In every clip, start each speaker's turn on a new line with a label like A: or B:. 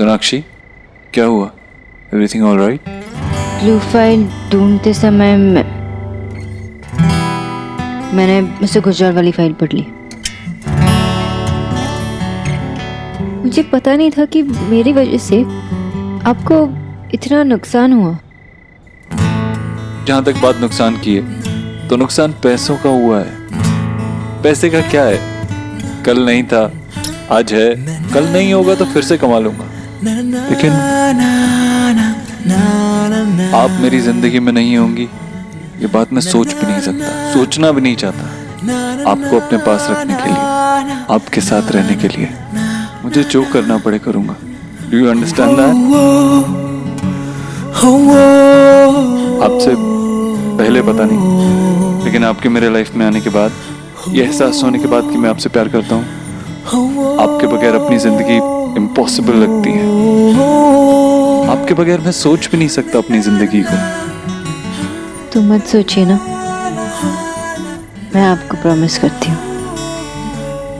A: सोनाक्षी, क्या हुआ? Everything all right?
B: Blue file ढूंढते समय मैंने मुझसे गुजरात वाली फाइल पढ़ ली। मुझे पता नहीं था कि मेरी वजह से आपको इतना नुकसान हुआ।
A: जहां तक बात नुकसान की है तो नुकसान पैसों का हुआ है। पैसे का क्या है, कल नहीं था, आज है, कल नहीं होगा तो फिर से कमा लूंगा। लेकिन आप मेरी जिंदगी में नहीं होंगी, ये बात मैं सोच भी नहीं सकता, सोचना भी नहीं चाहता। आपको अपने पास रखने के लिए, आपके साथ रहने के लिए मुझे जो करना पड़े करूंगा। Do you understand that? आपसे पहले पता नहीं, लेकिन आपके मेरे लाइफ में आने के बाद, ये एहसास होने के बाद कि मैं आपसे प्यार करता हूँ, आपके बगैर अपनी जिंदगी इम्पॉसिबल लगती है। आपके बगैर मैं सोच भी नहीं सकता अपनी जिंदगी को।
B: तो मत सोचिए ना, मैं आपको प्रॉमिस करती हूँ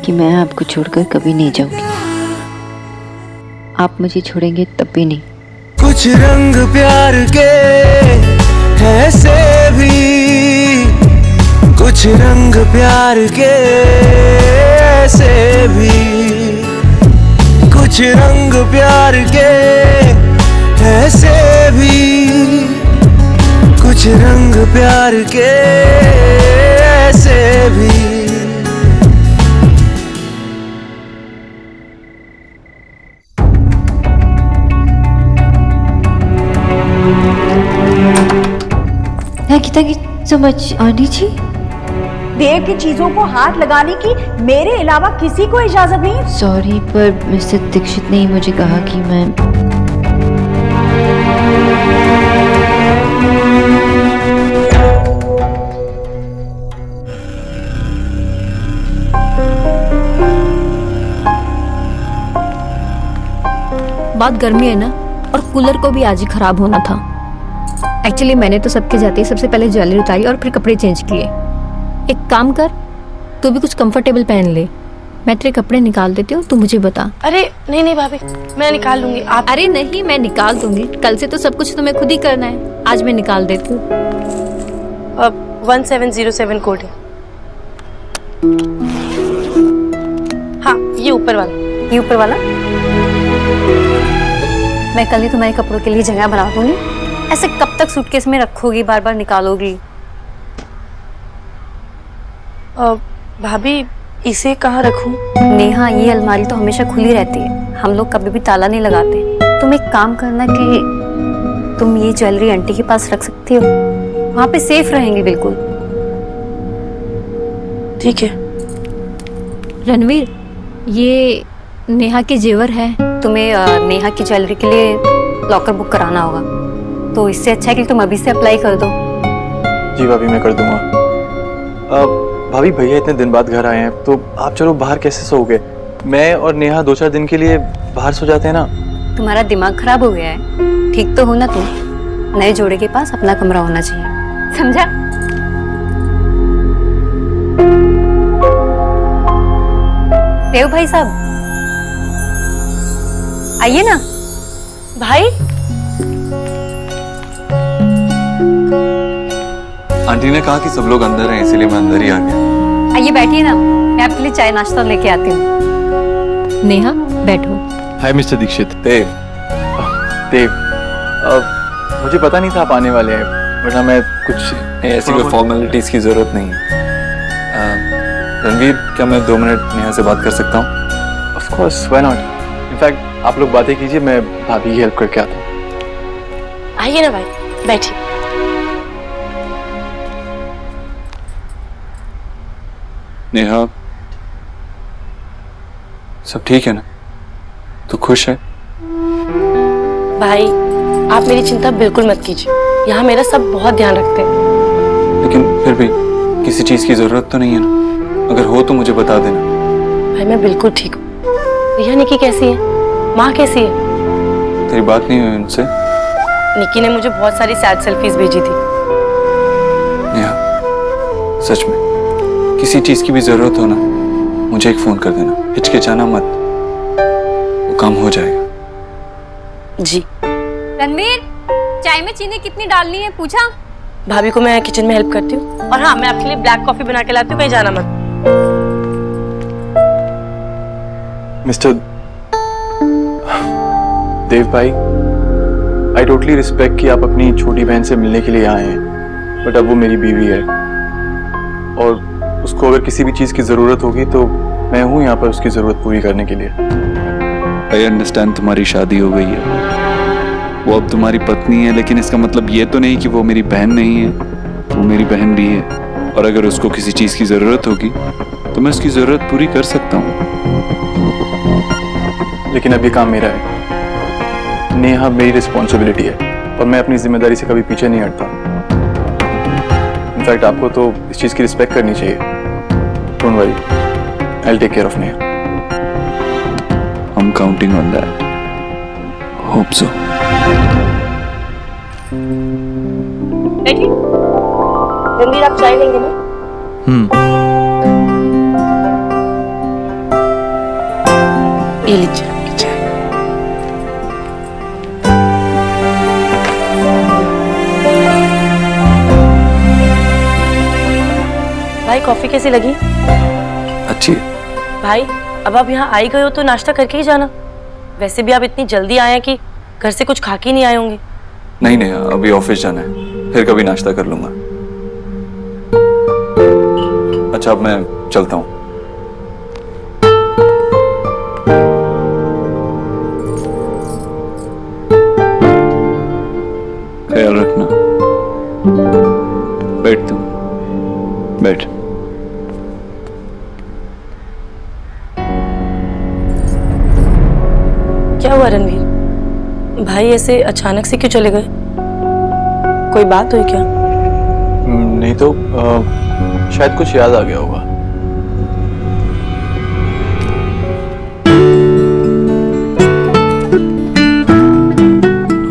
B: कि मैं आपको छोड़कर कभी नहीं जाऊंगी। आप मुझे छोड़ेंगे तब भी नहीं।
C: कुछ रंग प्यार के ऐसे भी, कुछ रंग प्यार के ऐसे भी, कुछ रंग प्यार के ऐसे भी, कुछ रंग प्यार के ऐसे भी।
B: Thank you so much aunty ji.
D: Dev की चीजों को हाथ लगाने की मेरे अलावा किसी को इजाजत नहीं।
B: सॉरी, पर मिस्टर दीक्षित ने ही मुझे कहा कि मैं
E: बात गर्मी है ना, और कूलर को भी आज ही खराब होना था। एक्चुअली मैंने तो सबके जाते ही सबसे पहले ज्वेलरी उतारी और फिर कपड़े चेंज किए। एक काम कर, तू भी कुछ कंफर्टेबल पहन ले, मैं तेरे कपड़े निकाल देती हूँ, तू मुझे बता।
F: अरे नहीं नहीं भाभी, मैं निकाल लूंगी। आप?
E: अरे नहीं, मैं निकाल दूंगी, कल से तो सब कुछ तुम्हें खुद ही करना है, आज मैं निकाल देती हूँ।
F: 1707 कोड है। हाँ, ये ऊपर वाला, ये ऊपर वाला। मैं कल ही तुम्हारे कपड़ों के लिए जगह बना दूंगी। ऐसे कब तक सूटकेस में रखोगी, बार बार निकालोगी? भाभी, इसे कहाँ रखूं? नेहा, ये अलमारी तो हमेशा खुली रहती है, हम लोग कभी भी ताला नहीं लगाते। तुम एक काम करना कि तुम ये ज्वेलरी आंटी के पास रख सकती हो, वहां पे सेफ रहेंगी बिल्कुल। ठीक है। रणवीर, ये नेहा के जेवर है, तुम्हें नेहा की ज्वेलरी के लिए लॉकर बुक कराना होगा, तो इससे अच्छा है कि तुम अभी से अप्लाई कर दो।
G: जी भाभी, मैं कर दूंगा। भाभी, भैया इतने दिन बाद घर आए हैं, तो आप चलो बाहर कैसे सोओगे? मैं और नेहा 2-4 दिन के लिए बाहर सो जाते हैं ना।
F: तुम्हारा दिमाग खराब हो गया है, ठीक तो हो ना तुम? नए जोड़े के पास अपना कमरा होना चाहिए, समझा? देव भाई साहब, आइए ना। भाई,
A: आंटी ने कहा कि सब लोग अंदर हैं, इसीलिए मैं अंदर ही आ गया।
F: आइए बैठिए ना, मैं आपके लिए चाय नाश्ता लेके आती हूँ।
E: नेहा, बैठो।
G: हाय मिस्टर दीक्षित।
A: देव,
G: देव, मुझे पता नहीं था आप आने वाले हैं, वरना मैं कुछ
A: ऐसी कोई फॉर्मेलिटीज की जरूरत नहीं है। रणवीर, क्या मैं 2 मिनट नेहा से बात कर सकता हूँ?
G: Of course, why not. In fact आप लोग बातें कीजिए, मैं भाभी की हेल्प करके आता हूँ।
F: आइए ना भाई, बैठिए।
A: नेहा, सब ठीक है ना? तू खुश है?
F: भाई, आप मेरी चिंता बिल्कुल मत कीजिए, यहाँ मेरा सब बहुत ध्यान रखते हैं।
A: लेकिन फिर भी किसी चीज की जरूरत तो नहीं है ना? अगर हो तो मुझे बता देना।
F: भाई, मैं बिल्कुल ठीक हूँ। रिया, निकी कैसी है? माँ कैसी है?
A: तेरी बात नहीं हुई उनसे?
F: निकी ने मुझे बहुत सारी सैड सेल्फीज भेजी थी।
A: नेहा, सच में किसी चीज की भी जरूरत हो ना, मुझे एक फोन कर देना, हिचकिचाना मत, वो काम हो जाएगा।
H: जी।
F: रणवीर, चाय में चीनी कितनी डालनी है पूछा?
H: भाभी को मैं किचन में हेल्प करती हूँ। और हाँ, मैं आपके लिए ब्लैक कॉफी बना के लाती हूँ, कहीं जाना मत।
G: मिस्टर देव भाई, आई टोटली रिस्पेक्ट कि आप अपनी छोटी बहन से मिलने के लिए आए हैं, बट अब वो मेरी बीवी है और उसको अगर किसी भी चीज़ की ज़रूरत होगी तो मैं हूँ यहाँ पर उसकी ज़रूरत पूरी करने के लिए।
A: आई अंडरस्टैंड तुम्हारी शादी हो गई है, वो अब तुम्हारी पत्नी है, लेकिन इसका मतलब ये तो नहीं कि वो मेरी बहन नहीं है। वो मेरी बहन भी है और अगर उसको किसी चीज़ की ज़रूरत होगी तो मैं उसकी ज़रूरत पूरी कर सकता हूँ।
G: लेकिन अब ये काम मेरा है, नेहा मेरी रिस्पॉन्सिबिलिटी है और मैं अपनी जिम्मेदारी से कभी पीछे नहीं हटता। इनफैक्ट आपको तो इस चीज़ की रिस्पेक्ट करनी चाहिए। Don't worry, I will take care of Neha.
A: I'm counting on that. Hope so.
H: देखिए, रणवीर आप चाय लेंगे ना? ये लीजिए आपकी चाय। भाई कॉफी कैसी लगी?
A: अच्छी है।
H: भाई अब आप यहाँ आई गए हो तो नाश्ता करके ही जाना। वैसे भी आप इतनी जल्दी आए हैं कि घर से कुछ खा के नहीं आए होंगे।
A: नहीं नहीं, अभी ऑफिस जाना है, फिर कभी नाश्ता कर लूंगा। अच्छा अब मैं चलता हूँ। ख्याल रखना। बैठ तुम, बैठ।
H: क्या हुआ रणवीर? भाई ऐसे अचानक से क्यों चले गए? कोई बात हुई क्या?
G: नहीं तो शायद कुछ याद आ गया होगा।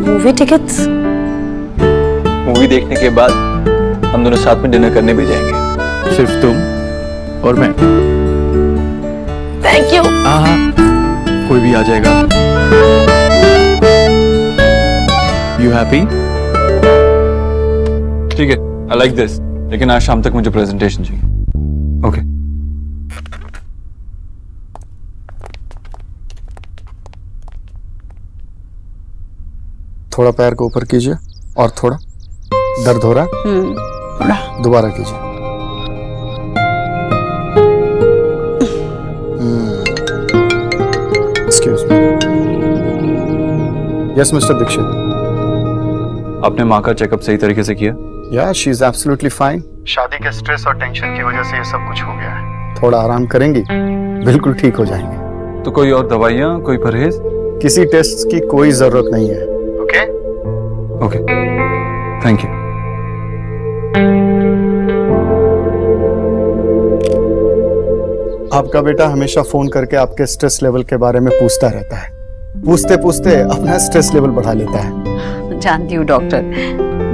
H: Movie tickets?
G: मूवी देखने के बाद हम दोनों साथ में डिनर करने भी जाएंगे, सिर्फ तुम और मैं।
H: Thank you.
G: हाँ, कोई भी आ जाएगा। You happy? ठीक है, I like this. लेकिन आज शाम तक मुझे प्रेजेंटेशन चाहिए। ओके।
I: थोड़ा पैर को ऊपर कीजिए और थोड़ा। दर्द हो रहा? दोबारा कीजिए। Excuse me. Yes mister Dikshit.
G: आपने माँ का चेकअप सही तरीके से किया?
I: या शी इज एब्सोल्युटली फाइन। शादी के स्ट्रेस और टेंशन की वजह से ये सब कुछ हो गया है। थोड़ा आराम करेंगी, बिल्कुल ठीक हो जाएंगे।
G: तो कोई और दवाइयाँ, कोई परहेज?
I: किसी टेस्ट की कोई जरूरत नहीं है। ओके?
G: Okay, thank you.
I: आपका बेटा हमेशा फोन करके आपके स्ट्रेस लेवल के बारे में पूछता रहता है। पूछते पूछते अपना स्ट्रेस लेवल बढ़ा लेता है।
J: जानती हूँ डॉक्टर,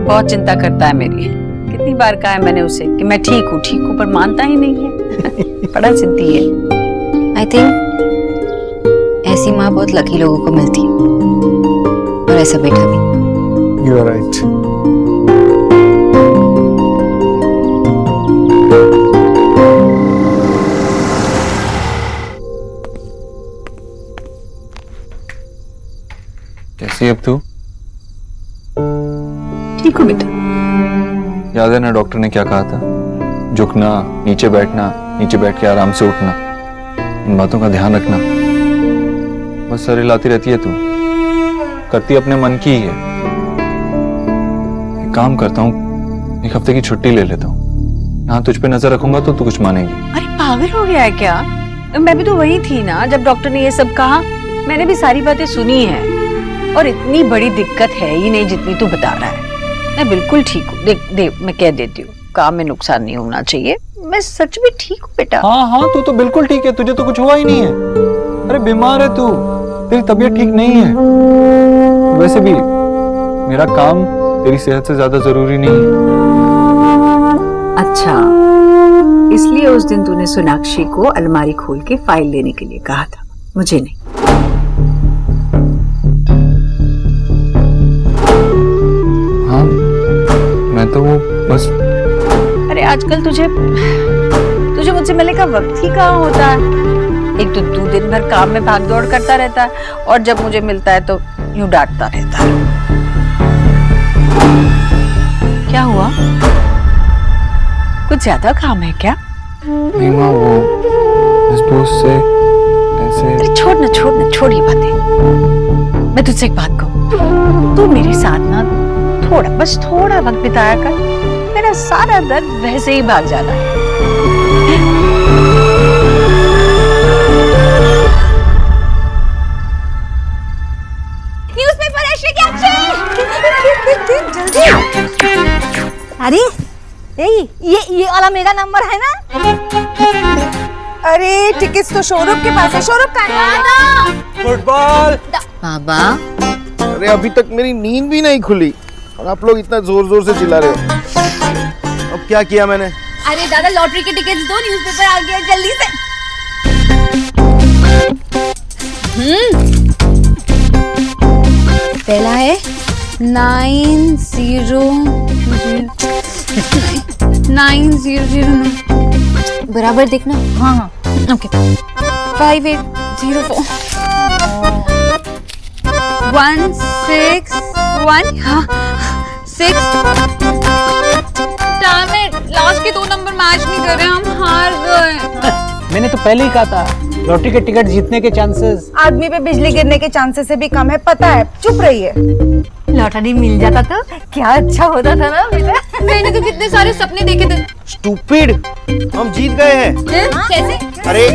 J: बहुत चिंता करता है मेरी। कितनी बार कहा है मैंने उसे कि मैं ठीक हूँ, पर मानता ही नहीं है। बड़ा जिद्दी है।
B: आई थिंक ऐसी माँ बहुत लकी लोगों को मिलती है, और ऐसा बेटा भी।
I: You are right.
G: कैसी है अब तू?
J: ठीक हो बेटा?
G: याद है ना डॉक्टर ने क्या कहा था? झुकना, नीचे बैठना, नीचे बैठ के आराम से उठना, इन बातों का ध्यान रखना। बस सर हिलाती रहती है तू, करती अपने मन की ही है। एक काम करता हूँ, एक हफ्ते की छुट्टी ले लेता हूँ। यहाँ तुझ पे नजर रखूंगा तो तू कुछ मानेगी।
J: अरे पागल हो गया है क्या? मैं भी तो वही थी ना जब डॉक्टर ने ये सब कहा। मैंने भी सारी बातें सुनी है, और इतनी बड़ी दिक्कत है ही नहीं जितनी तू बता रहा है। मैं बिल्कुल ठीक हूँ। देख मैं कह देती हूँ, काम में नुकसान नहीं होना चाहिए। मैं सच में ठीक हूँ बेटा।
G: हाँ हाँ, तू तो बिल्कुल ठीक है, तुझे तो कुछ हुआ ही नहीं है। अरे बीमार है तू, तेरी तबीयत ठीक नहीं है। वैसे भी मेरा काम तेरी सेहत से ज्यादा जरूरी नहीं है।
J: अच्छा, इसलिए उस दिन तूने सोनाक्षी को अलमारी खोल के फाइल लेने के लिए कहा था, मुझे नहीं।
K: बस।
J: अरे आजकल तुझे मुझसे मिलने का वक्त ही कहाँ होता है। एक तो तू दिन भर काम में भाग दौड़ करता रहता है और जब मुझे मिलता है तो यूं डांटता रहता है। क्या हुआ? कुछ ज्यादा काम है क्या?
K: नहीं माँ, वो इस दोस्त से ऐसे।
J: अरे छोड़ ये बातें। मैं तुझसे एक बात कहूँ, तू मेरे साथ ना बस थोड़ा वक्त बिताया कर, मेरा सारा दर्द वैसे ही भाग जाना है।
D: न्यूज़पेपर ऐसे जल्दी। अरे ये वाला मेरा नंबर है ना? अरे टिकट्स तो शोरूम के पास है, शोरूम का है।
C: फुटबॉल।
B: बाबा,
I: अरे अभी तक मेरी नींद भी नहीं खुली और आप लोग इतना जोर जोर से चिल्ला रहे हो। अब क्या किया मैंने?
D: अरे दादा, लॉटरी के टिकट्स दो, न्यूज़पेपर आ गया, जल्दी से। पहला है 9009
F: बराबर देखना।
D: हाँ ओके।
F: 5804
D: 161 हाँ 6। लास्ट के 2 नंबर मैच नहीं कर रहे, हम हार गए।
L: मैंने तो पहले ही कहा था, लॉटरी के टिकट जीतने के चांसेस
D: आदमी पे बिजली गिरने के चांसेस से भी कम है, पता है। चुप रहिए। लॉटरी मिल जाता तो क्या अच्छा होता था ना बेटा। मैंने तो कितने सारे सपने देखे थे।
I: स्टूपिड, हम जीत गए हैं।
D: कैसे?
I: अरे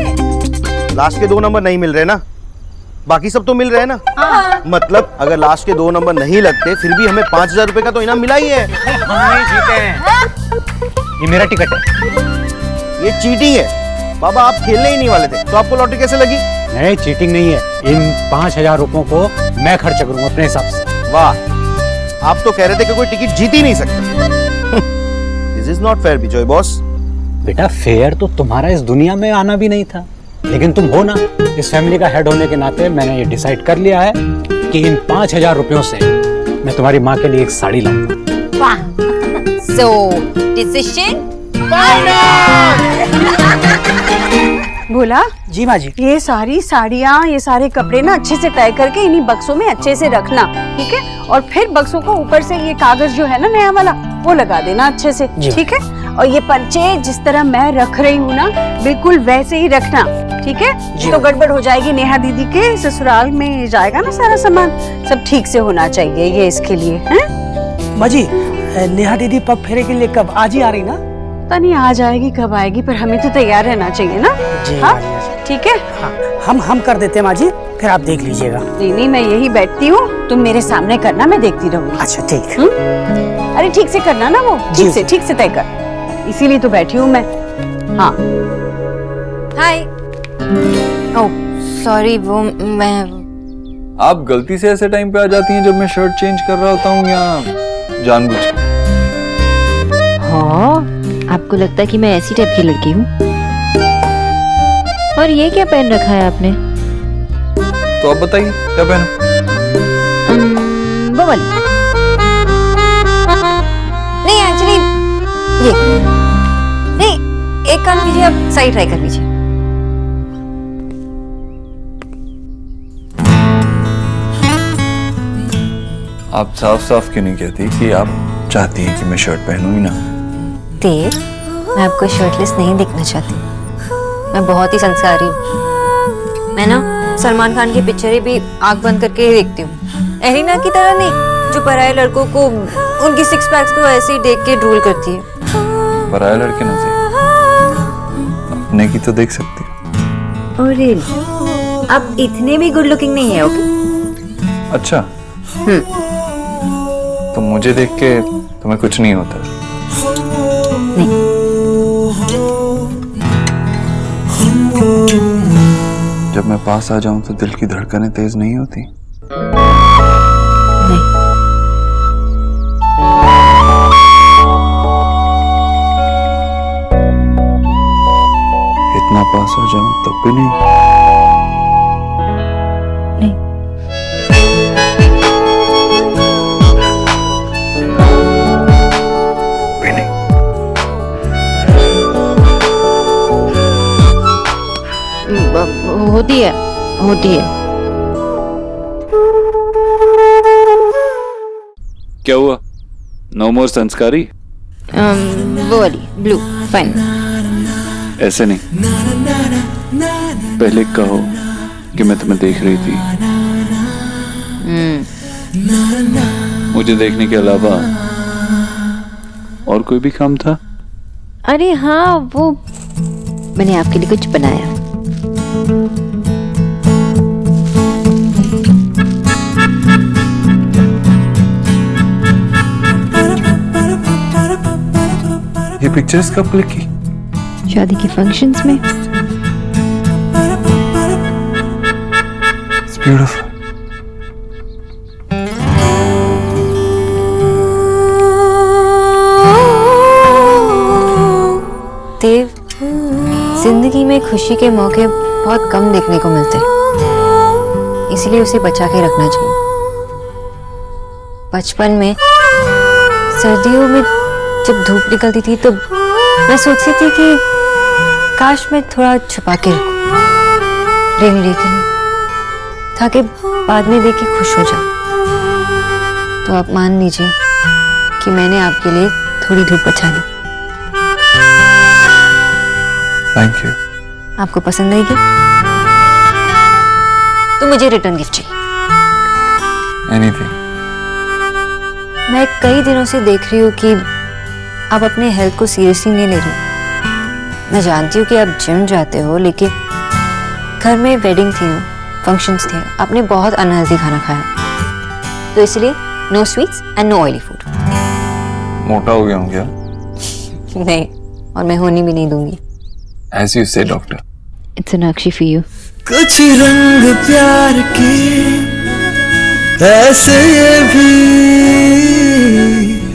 I: लास्ट के 2 नंबर नहीं मिल रहे ना, बाकी सब तो मिल रहे हैं ना। मतलब अगर लास्ट के 2 नंबर नहीं लगते फिर भी हमें 5000 रुपए का तो इनाम मिला ही है।
L: हम नहीं जीते हैं। ये मेरा टिकट है।
I: ये चीटिंग है बाबा, आप खेलने ही नहीं वाले थे तो आपको लॉटरी कैसे लगी?
L: नहीं, चीटिंग नहीं है। इन 5000 रुपयों को मैं खर्च करूंगा अपने हिसाब से।
I: वाह, आप तो कह रहे थे कि कोई टिकट जीत ही नहीं सकता। This is not fair Vijay boss.
L: बेटा, फेयर तो तुम्हारा इस दुनिया में आना भी नहीं था, लेकिन तुम हो ना। इस फैमिली का हेड होने के नाते मैंने ये डिसाइड कर लिया है कि इन 5000 रुपयों से मैं तुम्हारी माँ के लिए एक साड़ी लाऊंगा।
D: वाह, सो डिसीजन
J: भोला
L: जी माँ जी।
J: ये सारी साड़ियाँ, ये सारे कपड़े ना अच्छे से तय करके इन्हीं बक्सों में अच्छे से रखना, ठीक है? और फिर बक्सों को ऊपर से ये कागज जो है ना नया वाला, वो लगा देना अच्छे से, ठीक है? और ये पर्चे जिस तरह मैं रख रही हूँ ना, बिल्कुल वैसे ही रखना, ठीक है? तो गड़बड़ हो जाएगी। नेहा दीदी के ससुराल में जाएगा ना सारा सामान, सब ठीक से होना चाहिए ये इसके लिए, हैं?
L: माँ जी, नेहा दीदी पग फेरे के लिए कब? आज ही आ रही ना?
J: पता नहीं आ जाएगी कब आएगी, पर हमें तो तैयार रहना चाहिए ना। हाँ ठीक है।
L: हम कर देते हैं माँ जी, फिर आप देख लीजिएगा।
J: नहीं, मैं यही बैठती हूँ, तुम मेरे सामने करना, मैं देखती रहूंगी।
L: अच्छा ठीक।
J: अरे ठीक से करना ना, वो ठीक से तय कर, इसीलिए तो बैठी हूँ मैं। हाँ
F: हाय। ओह सॉरी, वो मैं।
A: आप गलती से ऐसे टाइम पे आ जाती हैं जब मैं शर्ट चेंज कर रहा होता हूँ या जानबूझ के?
B: हाँ, आपको लगता है कि मैं ऐसी टाइप की लड़की हूँ? और ये क्या पहन रखा है आपने?
A: तो आप बताइए क्या पहनूं?
B: वो वाली।
F: नहीं एक्चुअली ये नहीं, एक काम कीजिए, आप सही ट्राई कर लीजिए।
A: आप साफ साफ क्यों नहीं कहती कि आप चाहती हैं कि मैं शर्ट पहनूं ही ना?
F: देख, मैं आपको शर्टलेस नहीं देखना चाहती। मैं बहुत ही संस्कारी हूँ। मैं ना सलमान खान की पिक्चरें भी आंख बंद करके ही देखती हूँ। एरिना की तरह नहीं, जो पराये लड़कों को उनकी 6 पैक्स को ऐसे ही देख के ड्रूल करती है।
A: पराये लड़के ना देख, अपने की तो देख सकती हो।
F: Oh really? आप इतने भी गुड लुकिंग नहीं है, ओके?
A: अच्छा, तो मुझे देख के तुम्हें कुछ नहीं होता?
F: नहीं।
A: जब मैं पास आ जाऊं तो दिल की धड़कनें तेज नहीं होती?
F: नहीं।
A: इतना पास आ जाऊं तब भी नहीं?
F: नहीं।
A: भी नहीं।
B: होती है, होती है।
A: क्या हुआ? नो मोर संस्कारी?
B: वो वाली ब्लू फाइन।
A: ऐसे नहीं, पहले कहो कि मैं तुम्हें देख रही थी। मुझे देखने के अलावा और कोई भी काम था?
B: अरे हाँ, वो मैंने आपके लिए कुछ बनाया।
A: ये पिक्चर्स कब क्लिक की?
B: शादी के फंक्शंस में।
A: It's beautiful.
F: देव, जिंदगी में खुशी के मौके बहुत कम देखने को मिलते हैं, इसलिए उसे बचा के रखना चाहिए। बचपन में सर्दियों में जब धूप निकलती थी तो मैं सोचती थी कि काश मैं थोड़ा छुपा के रखूं रेनी डे के लिए, ताकि बाद में देख के खुश हो जाऊं। तो आप मान लीजिए कि मैंने आपके लिए थोड़ी धूप बचा ली।
K: Thank you.
F: आपको पसंद आएगी? तो मुझे रिटर्न गिफ्ट चाहिए।
K: एनीथिंग।
F: मैं कई दिनों से देख रही हूँ कि आप अपने हेल्थ को सीरियसली नहीं ले रही। मैं जानती हूँ कि आप जिम जाते हो, लेकिन घर में वेडिंग थी, फंक्शंस थे, आपने बहुत अनहेल्दी खाना खाया, तो इसलिए no sweets and no oily food.
K: मोटा हो गया हूँ क्या?
F: नहीं, और मैं होनी भी नहीं दूंगी।
K: As you say, doctor.
B: It's an Akshi for you.
C: कुछ रंग प्यार के ऐसे भी,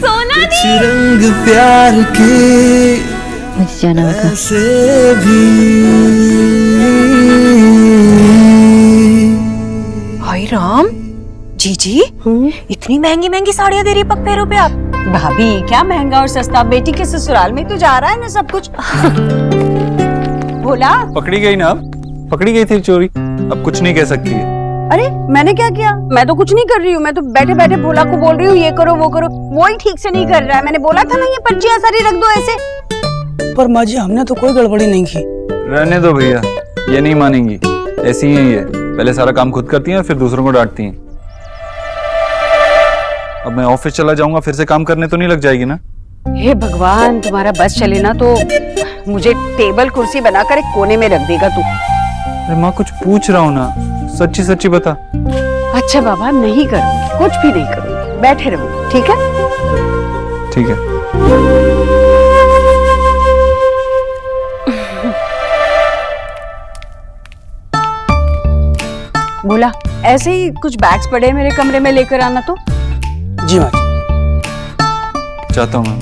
C: कुछ रंग प्यार के
B: मुझे जाना होगा।
C: ऐसे भी।
D: हाय राम, जीजी इतनी महंगी महंगी साड़ियाँ दे रही पग पैरों पे आप।
J: भाभी क्या महंगा और सस्ता, बेटी के ससुराल में तो जा रहा है ना सब कुछ। भोला,
G: पकड़ी गई ना, अब पकड़ी गई थी चोरी, अब कुछ नहीं कह सकती है।
J: अरे मैंने क्या किया? मैं तो कुछ नहीं कर रही हूँ, मैं तो बैठे बैठे भोला को बोल रही हूँ ये करो वो करो, वो ही ठीक से नहीं कर रहा है। मैंने बोला था ना ये पर्चियां सारी रख दो ऐसे।
C: पर माँ जी हमने तो कोई गड़बड़ी नहीं की।
G: रहने दो भैया, ये नहीं मानेंगी, ऐसी ही है ये, पहले सारा काम खुद करती हैं फिर दूसरों को डांटती हैं। अब मैं ऑफिस चला जाऊंगा, फिर से काम करने तो नहीं लग जाएगी ना?
J: हे भगवान, तुम्हारा बस चले ना तो मुझे टेबल कुर्सी बनाकर एक कोने में रख देगा तू।
G: अरे माँ कुछ पूछ रहा हूँ ना, सच्ची सच्ची बता।
J: अच्छा बाबा, नहीं करूंगी, कुछ भी नहीं करूंगी, बैठे रहो, ठीक है?
G: ठीक है।
J: बोला ऐसे ही कुछ बैग्स पड़े मेरे कमरे में, लेकर आना तो।
C: जी माँ।
G: चाहता हूँ मैं।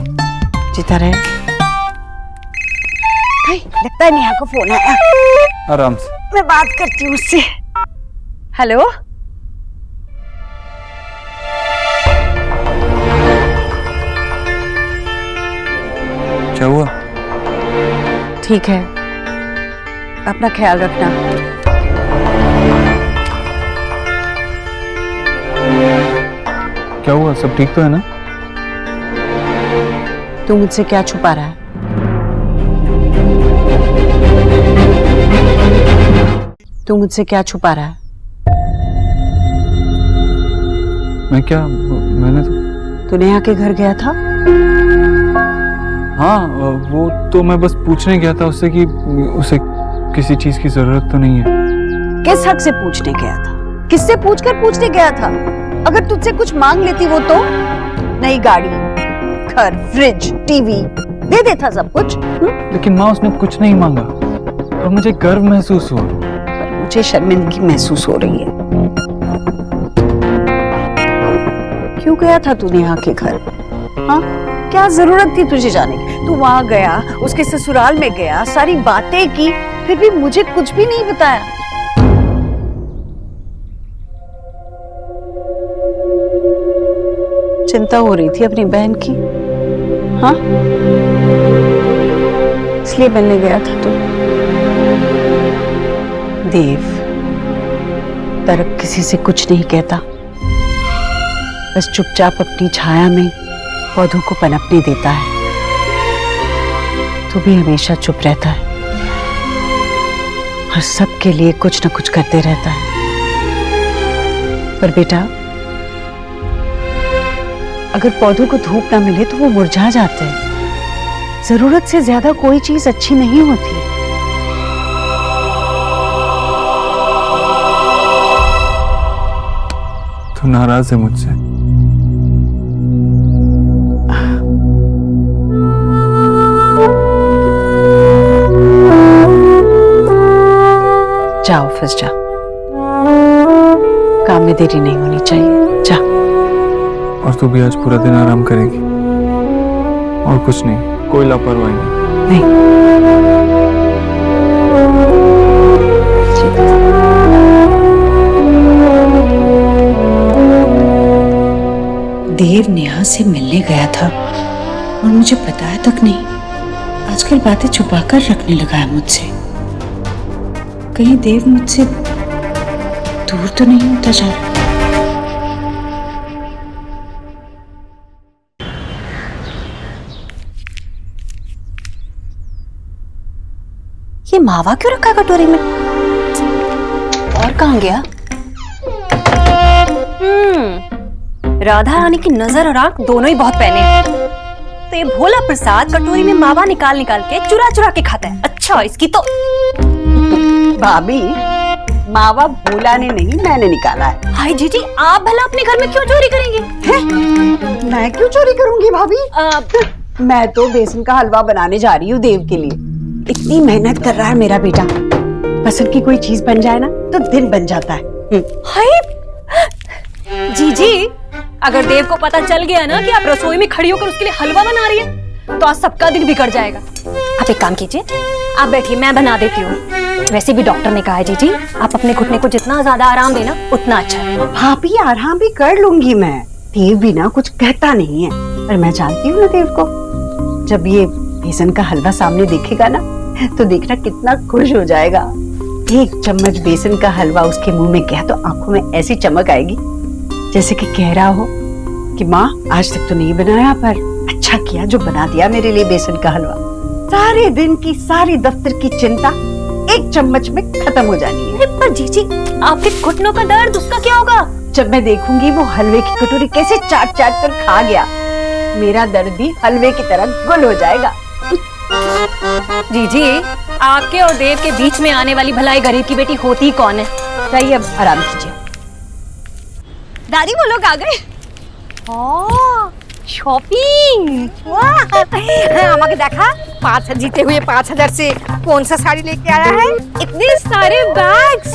J: जीता रहे। लगता है नेहा को फोन आया,
G: आराम से
J: मैं बात करती हूँ उससे। हेलो,
G: क्या हुआ?
J: ठीक है, अपना ख्याल रखना।
G: क्या हुआ? सब ठीक तो है ना?
J: तू मुझसे क्या छुपा रहा है? तू मुझसे क्या छुपा रहा है?
G: मैं क्या, मैंने तो।
J: तू नेहा के घर गया था?
G: हाँ, वो तो मैं बस पूछने गया था उससे कि उसे किसी चीज की जरूरत तो नहीं है।
J: किस हक से पूछने गया था? किससे पूछकर पूछने गया था? अगर तुझसे कुछ मांग लेती वो तो नई गाड़ी, घर, फ्रिज, टीवी दे देता सब कुछ।
G: लेकिन माँ उसने कुछ नहीं मांगा और मुझे गर्व महसूस हुआ।
J: पर मुझे शर्मिंदगी महसूस हो रही है। क्यों गया था तू नेहा के घर? हाँ, क्या जरूरत थी तुझे जाने की? तू वहां गया, उसके ससुराल में गया, सारी बातें की, फिर भी मुझे कुछ भी नहीं बताया। चिंता हो रही थी अपनी बहन की, हाँ? इसलिए मिलने गया था तू। देव, दरख्त किसी से कुछ नहीं कहता, बस चुपचाप अपनी छाया में पौधों को पनपने देता है। तू भी हमेशा चुप रहता है और सबके लिए कुछ न कुछ करते रहता है। पर बेटा, अगर पौधों को धूप ना मिले तो वो मुरझा जाते हैं। जरूरत से ज्यादा कोई चीज अच्छी नहीं होती।
K: तू नाराज है मुझसे?
J: जा ऑफिस जा, काम में देरी नहीं होनी चाहिए। जा।
K: और तू भी आज पूरा दिन आराम करेगी और कुछ नहीं, कोई लापरवाही नहीं।
M: देव नेहा से मिलने गया था और मुझे बताया तक नहीं। आजकल बातें छुपा कर रखने लगा है मुझसे। कहीं देव मुझसे दूर तो नहीं होता जा रहा।
F: ये मावा क्यों रखा कटोरी में? और कहाँ गया? राधा रानी की नजर और आंख दोनों ही बहुत पहने हैं। तो ये भोला प्रसाद कटोरी में मावा निकाल निकाल के चुरा चुरा के खाता है। अच्छा, इसकी तो
J: भाभी, मावा भोला ने नहीं, मैंने निकाला है।
F: हाय जीजी, आप भला अपने घर में क्यों चोरी करेंगे?
J: मैं क्यों चोरी करूंगी भाभी? मैं तो बेसन का हलवा बनाने जा रही हूँ देव के लिए। इतनी मेहनत कर रहा है मेरा बेटा, पसंद की कोई चीज बन जाए ना तो दिन बन जाता है।
F: हाय जीजी, अगर देव को पता चल गया ना कि आप रसोई में खड़ी होकर उसके लिए हलवा बना रही है तो आज सबका दिन बिगड़ जाएगा। आप एक काम कीजिए, आप बैठिए, मैं बना देती हूँ। वैसे भी डॉक्टर ने कहा है जीजी, आप अपने घुटने को जितना ज्यादा आराम देना उतना अच्छा है।
J: भाभी, आराम भी कर लूंगी मैं। देव भी ना कुछ कहता नहीं है, पर मैं जानती हूँ ना देव को। जब ये बेसन का हलवा सामने देखेगा ना तो देखना कितना खुश हो जाएगा। एक चम्मच बेसन का हलवा उसके मुंह में गया तो आंखों में ऐसी चमक आएगी जैसे कि कह रहा हो कि माँ, आज तक तो नहीं बनाया पर अच्छा किया जो बना दिया मेरे लिए बेसन का हलवा। सारे दिन की सारी दफ्तर की चिंता एक चम्मच में खत्म हो जानी है।
F: पर जीजी, आपके घुटनों का दर्द, उसका क्या होगा?
J: जब मैं देखूंगी वो हलवे की कटोरी कैसे चाट चाट कर खा गया, मेरा दर्द भी हलवे की तरह गुल हो जाएगा।
F: जीजी, आपके और देव के बीच में आने वाली भलाई गरीब की बेटी होती कौन है?
J: चाहिए, अब आराम कीजिए।
F: दादी, वो लोग आ गए। शॉपिंग!
D: আমাকে দেখা 5,000 जीते हुए 5,000 से कौन सा साड़ी लेके आया है?
F: इतने सारे बैग्स।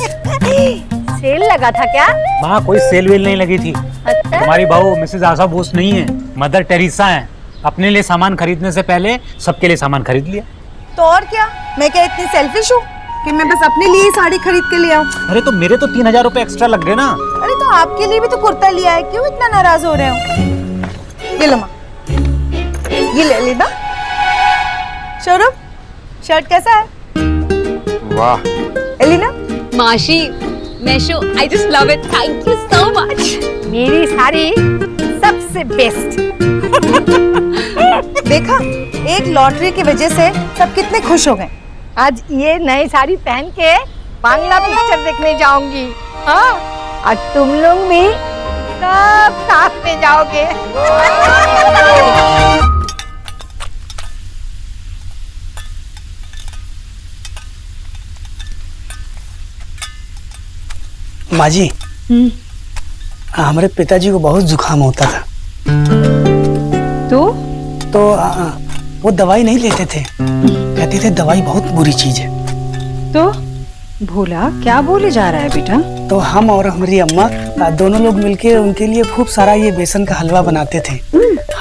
D: सेल लगा था क्या?
L: माँ, कोई सेल वेल नहीं लगी थी।
F: अच्छा?
L: तुम्हारी बहू मिसेज आशा बोस नहीं है, मदर टेरेसा है। अपने लिए सामान खरीदने से पहले सबके लिए सामान खरीद लिया।
D: तो और क्या, मैं क्या इतनी सेल्फिश हूँ कि मैं बस अपने लिए ही साड़ी खरीद के ले आऊँ?
L: अरे तो मेरे तो 3,000 रुपए एक्स्ट्रा लग गए ना।
D: अरे तो आपके लिए भी तो कुर्ता लिया है, क्यों इतना नाराज हो रहे हो? ये लो माँ, ये ले लेना। सौरभ, शर्ट कैसा है?
I: वाह।
D: एलिना?
E: माशी, Meesho, I just love it. Thank you so much.
D: मेरी साड़ी सबसे बेस्ट। देखा, एक लॉटरी की वजह से सब कितने खुश हो गए। आज ये नई साड़ी पहन के बांग्ला पिक्चर देखने जाऊंगी। हाँ, और तुम लोग भी सब साथ में जाओगे।
N: माँ जी, हमारे पिताजी को बहुत जुकाम होता था।
J: तो
N: वो दवाई नहीं लेते थे, कहते थे दवाई बहुत बुरी चीज है।
J: तो भोला क्या बोले जा रहा है बेटा?
N: तो हम और हमारी अम्मा दोनों लोग मिलके उनके लिए खूब सारा ये बेसन का हलवा बनाते थे।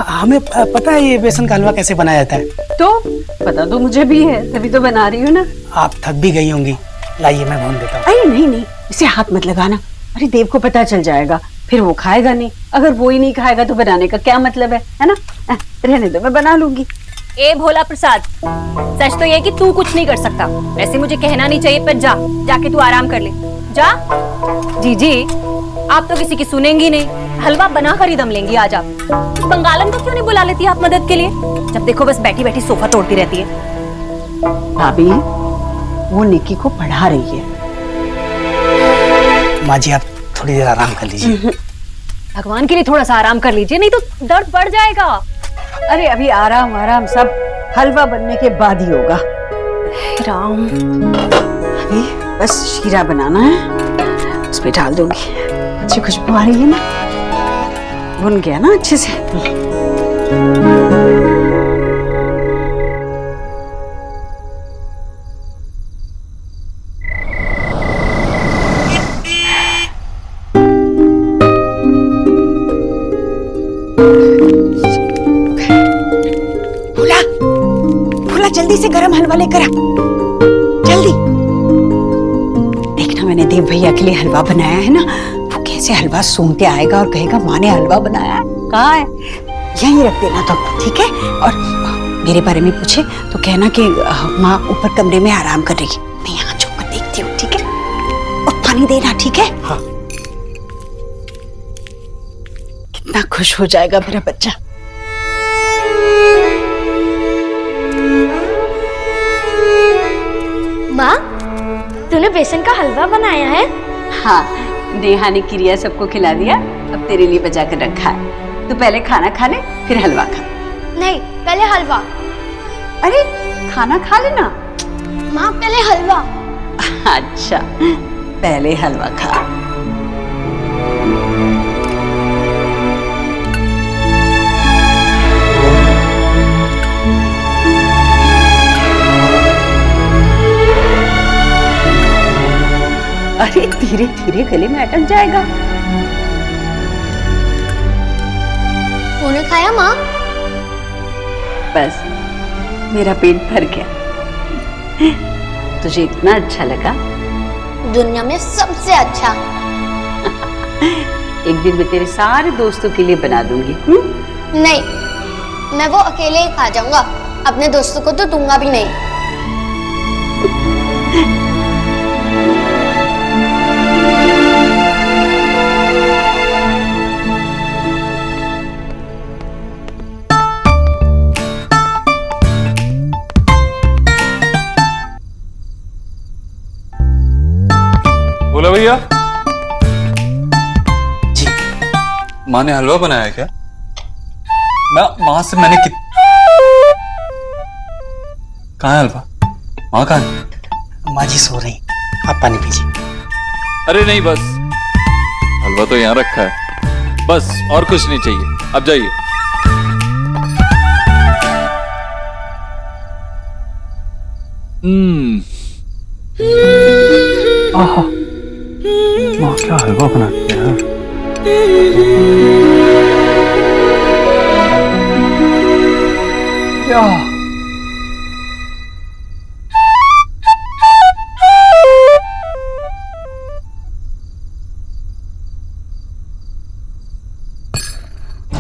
N: हमें पता है ये बेसन का हलवा कैसे बनाया जाता है।
J: तो पता तो मुझे भी है, तभी तो बना रही हूँ ना।
N: आप थक भी गई होंगी, लाइए मैं भून देता हूँ।
J: अरे नहीं, इसे हाथ मत लगाना। अरे देव को पता चल जाएगा, फिर वो खाएगा नहीं। अगर वो ही नहीं खाएगा तो बनाने का क्या मतलब है ना? रहने दो, मैं बना लूंगी।
E: ए भोला प्रसाद, सच तो ये कि तू कुछ नहीं कर सकता। वैसे मुझे कहना नहीं चाहिए, पर जा, जाके तू आराम कर ले, जा। जी आप तो किसी की सुनेंगी नहीं। हलवा बना कर ही दम लेंगी आज आप। उस बंगालन को क्यों नहीं बुला लेती आप मदद के लिए? जब देखो बस बैठी बैठी सोफा तोड़ती रहती है।
M: भाभी, वो निकी को पढ़ा रही है।
N: माँ जी आप थोड़ी देर आराम कर लीजिए।
E: भगवान के लिए थोड़ा सा आराम कर लीजिए, नहीं तो दर्द बढ़ जाएगा।
M: अरे अभी आराम आराम सब हलवा बनने के बाद ही होगा।
E: राम,
M: अभी बस शीरा बनाना है, उस पे डाल दूंगी। अच्छी खुशबू आ रही है ना, भुन गया ना अच्छे से। भोला जल्दी से गरम हलवा लेकर आ, जल्दी। देखना मैंने देव भैया के लिए हलवा बनाया है ना, वो कैसे हलवा सूंघते आएगा और कहेगा माँ ने हलवा बनाया है। कहाँ है? यहीं रख देना तुम, ठीक है? और मेरे बारे में पूछे तो कहना कि माँ ऊपर कमरे में आराम कर रही, मैं यहाँ छुप कर देखती हूँ, ठीक है? और पानी देना, ठीक है? हाँ। कितना खुश हो जाएगा मेरा बच्चा।
O: माँ, तूने बेसन का हलवा बनाया है?
M: हाँ, नेहा ने क्रिया सबको खिला दिया, अब तेरे लिए बचा कर रखा है। तू पहले खाना खा ले, फिर हलवा खा।
O: नहीं, पहले हलवा।
M: अरे खाना खा लेना।
O: माँ पहले हलवा।
M: अच्छा, पहले हलवा खा। अरे धीरे धीरे गले में अटक जाएगा।
O: तूने खाया माँ?
M: बस मेरा पेट भर गया। तुझे इतना अच्छा लगा?
O: दुनिया में सबसे अच्छा।
M: एक दिन मैं तेरे सारे दोस्तों के लिए बना दूंगी।
O: नहीं, मैं वो अकेले ही खा जाऊंगा, अपने दोस्तों को तो दूंगा भी नहीं।
A: बोला भैया
N: जी।
A: माँ ने हलवा बनाया है क्या? माँ से मैंने कहाँ है हलवा? माँ कहाँ है?
N: माँ जी सो रही, आप पानी पीजिए।
A: अरे नहीं, बस हलवा तो यहाँ रखा है, बस और कुछ नहीं चाहिए, अब जाइए।
K: आहा, माँ क्या हलवा बनाती है यार। क्या?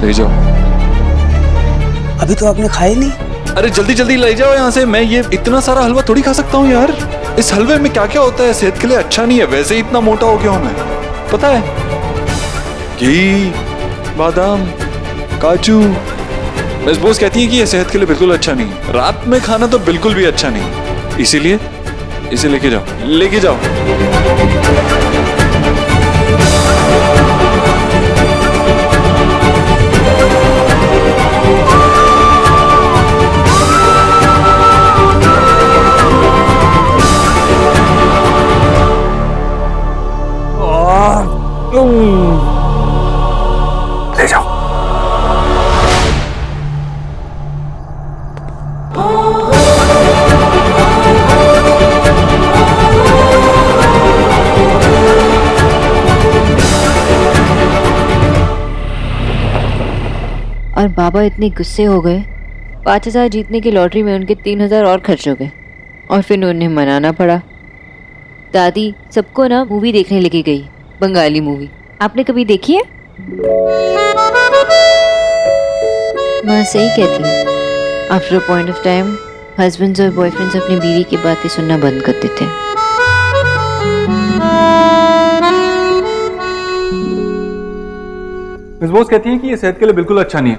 A: ले जाओ।
N: अभी तो आपने खाया नहीं।
A: अरे जल्दी जल्दी ले जाओ यहाँ से, मैं ये इतना सारा हलवा थोड़ी खा सकता हूँ यार। इस हलवे में क्या क्या होता है, सेहत के लिए अच्छा नहीं है, वैसे ही इतना मोटा हो गया हूँ मैं, पता है? घी, बादाम, काजू, मिस बोस कहती है कि ये सेहत के लिए बिल्कुल अच्छा नहीं है। रात में खाना तो बिल्कुल भी अच्छा नहीं है, इसीलिए इसे लेके जाओ, लेके जाओ।
K: ले जाओ।
B: और बाबा इतने गुस्से हो गए, 5,000 जीतने की लॉटरी में उनके 3,000 और खर्च हो गए, और फिर उन्हें मनाना पड़ा। दादी सबको ना मूवी देखने लेके गई, बंगाली मूवी। आपने कभी देखी है? माँ सही कहती है, after a point of time husbands और बॉयफ्रेंड्स अपनी बीवी की बातें सुनना बंद कर देते हैं।
K: मिस बोस कहती हैं कि ये सेहत के लिए बिल्कुल अच्छा नहीं है।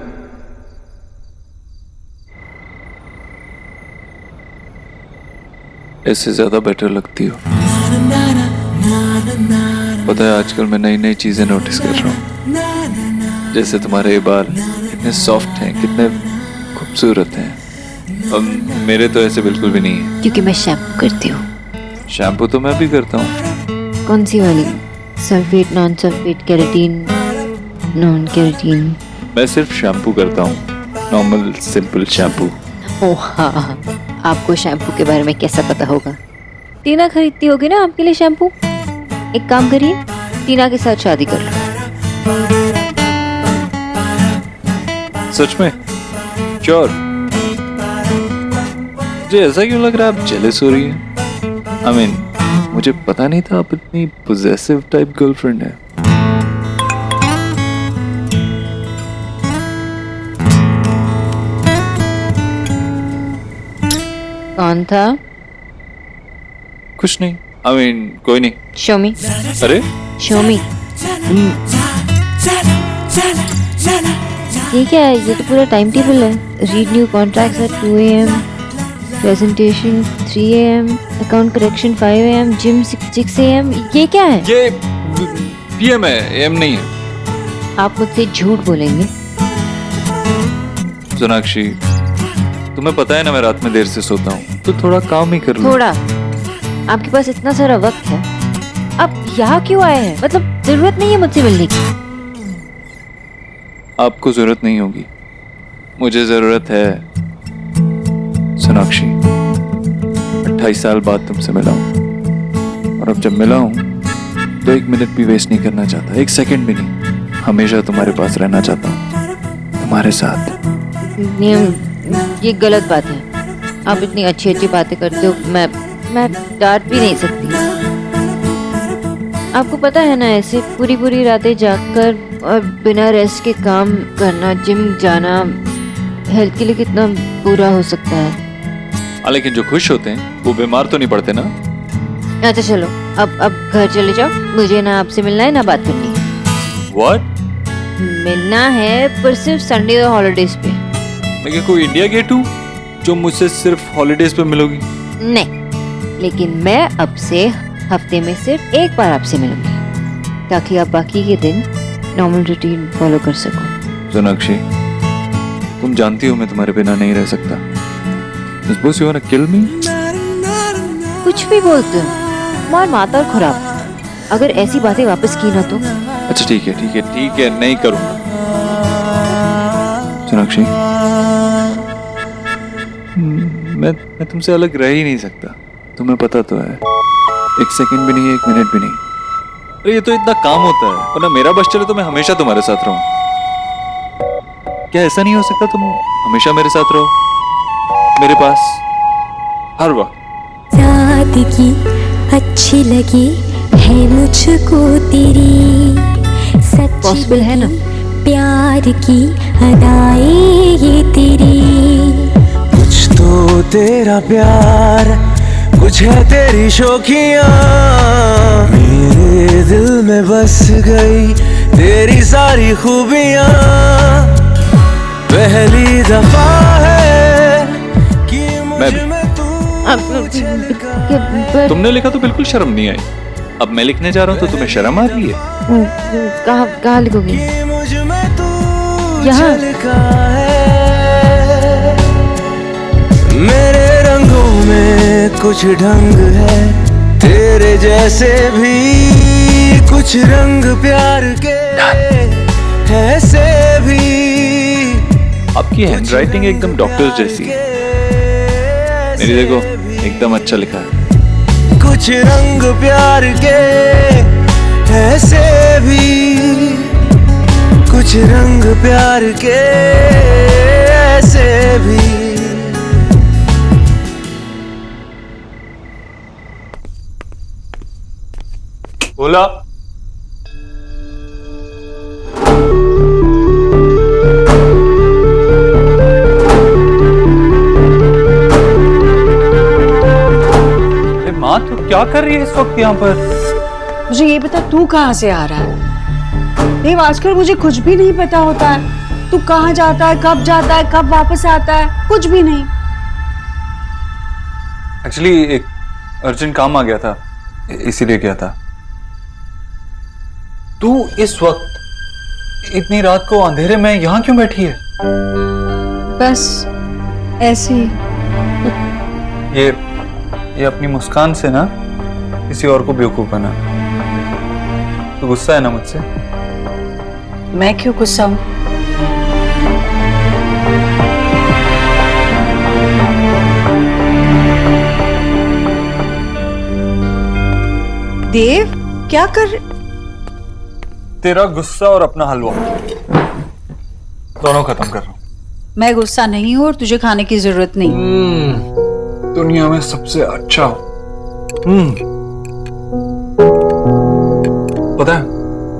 A: इससे ज्यादा बेटर लगती हो। पता है आजकल मैं नई नई चीजें नोटिस कर रहा हूँ, जैसे तुम्हारे ये बाल कितने सॉफ्ट हैं, कितने खूबसूरत हैं। अब मेरे तो ऐसे बिल्कुल भी नहीं है।
B: क्योंकि मैं शैम्पू करती हूँ।
A: शैम्पू तो मैं भी करता हूँ।
B: कौन सी वाली? Sulphate, non sulphate, keratin, non keratin?
A: मैं सिर्फ शैम्पू करता हूँ, नॉर्मल सिंपल शैम्पू।
B: ओह हाँ, आपको शैम्पू के बारे में कैसा पता होगा? टीना खरीदती होगी ना आपके लिए शैम्पू। एक काम करिए, टीना के साथ शादी कर लो।
A: सच में? श्योर? मुझे ऐसा क्यों लग रहा है आप जेलस हो रही हैं? I mean, मुझे पता नहीं था आप इतनी पोजेसिव टाइप गर्लफ्रेंड है।
B: कौन था?
A: कुछ नहीं। I mean, कोई नहीं।
B: Show me.
A: अरे?
B: Show me. ये क्या है? ये तो पूरा टाइम टेबल है। Read new contracts at 2 AM, presentation 3 AM, account correction 5 AM, gym 6 AM। ये क्या है?
A: ये PM है, AM नहीं है।
B: आप मुझसे झूठ बोलेंगे?
A: सोनाक्षी, तुम्हें पता है ना मैं रात में देर से सोता हूँ, तो थोड़ा काम ही कर लो।
B: थोड़ा? आपके पास इतना सारा वक्त है, आप यहाँ क्यों आए हैं? मतलब जरूरत नहीं है मुझसे मिलने की।
A: आपको जरूरत नहीं होगी, मुझे जरूरत है। सोनाक्षी, 28 साल बाद तुमसे मिला हूँ, और अब जब मिला हूँ तो 1 मिनट भी वेस्ट नहीं करना चाहता, 1 सेकंड भी नहीं। हमेशा तुम्हारे पास रहना चाहता हूँ, तुम्हारे साथ।
B: ये गलत बात है। आप इतनी अच्छी अच्छी बातें करते हो, मैं डांट भी नहीं सकती। आपको पता है ना, ऐसे पूरी पूरी रातें जागकर और बिना रेस्ट के काम करना, जिम जाना हेल्थ के लिए कितना बुरा हो सकता है।
A: लेकिन जो खुश होते हैं वो बीमार तो नहीं पड़ते ना।
B: अच्छा चलो, अब घर चले जाओ। मुझे ना आपसे मिलना है ना बात करनी है।
A: What?
B: मिलना है, पर सिर्फ संडे और हॉलीडेज पे।
A: मैं क्या कोई इंडिया गेट हूँ जो मुझसे सिर्फ हॉलीडेज पे मिलोगी?
B: नहीं, लेकिन मैं अब से हफ्ते में सिर्फ एक बार आपसे मिलूंगी, ताकि आप बाकी के दिन नॉर्मल रूटीन फॉलो कर सको।
A: सोनाक्षी, तुम जानती हो मैं तुम्हारे बिना नहीं रह सकता। Suppose you wanna kill me?
B: कुछ भी बोलते हो, मार माता और खराब। अगर ऐसी बातें वापस की ना तो।
A: अच्छा ठीक है ठीक है ठीक है, नहीं करूँगा। सोनाक्षी, मैं तुमसे अलग रह ही नहीं सकता, तुम्हें पता तो है। 1 सेकंड भी नहीं, 1 मिनट भी नहीं। अरे ये तो इतना काम होता है, और ना मेरा बस चले तो मैं हमेशा तुम्हारे साथ रहूं। क्या ऐसा नहीं हो सकता तुम हमेशा मेरे साथ रहो, मेरे पास हर वक्त?
P: सादगी अच्छी लगी है मुझको तेरी,
B: पॉसिबल है ना?
P: प्यार की अदाएं ये तेरी।
C: कुछ तो तेरा प्यार, कुछ है तेरी शौकियाँ, मेरे दिल में बस गई तेरी सारी खूबियाँ। पहली दफा है कि मुझ में तू
A: तुमने लिखा तो बिल्कुल शर्म नहीं आई, अब मैं लिखने जा रहा हूँ तो तुम्हें शर्म आ रही है?
B: कहाँ लिखोगी? यहाँ।
C: मेरे रंगों में कुछ ढंग है, तेरे जैसे भी कुछ रंग प्यार के ऐसे भी।
A: आपकी हैंडराइटिंग एकदम डॉक्टर जैसी है। मेरी देखो, एकदम अच्छा लिखा है।
C: कुछ रंग प्यार के ऐसे भी, कुछ रंग प्यार के ऐसे भी।
G: बोला
K: माँ तू क्या कर रही है इस वक्त यहाँ पर?
J: मुझे ये बता तू कहाँ से आ रहा है? देव, आजकल मुझे कुछ भी नहीं पता होता है। तू कहाँ जाता है, कब जाता है, कब वापस आता है, कुछ भी नहीं।
K: एक्चुअली एक अर्जेंट काम आ गया था, इसीलिए गया था। तू इस वक्त इतनी रात को अंधेरे में यहाँ क्यों बैठी है?
J: बस ऐसे ही।
K: ये अपनी मुस्कान से ना किसी और को बेवकूफ बना। तो गुस्सा है ना मुझसे?
J: मैं क्यों गुस्सा हूं? देव, क्या कर?
K: तेरा गुस्सा और अपना हलवा दोनों खत्म कर रहा हूं।
J: मैं गुस्सा नहीं हूं और तुझे खाने की जरूरत नहीं।
K: दुनिया में सबसे अच्छा पता है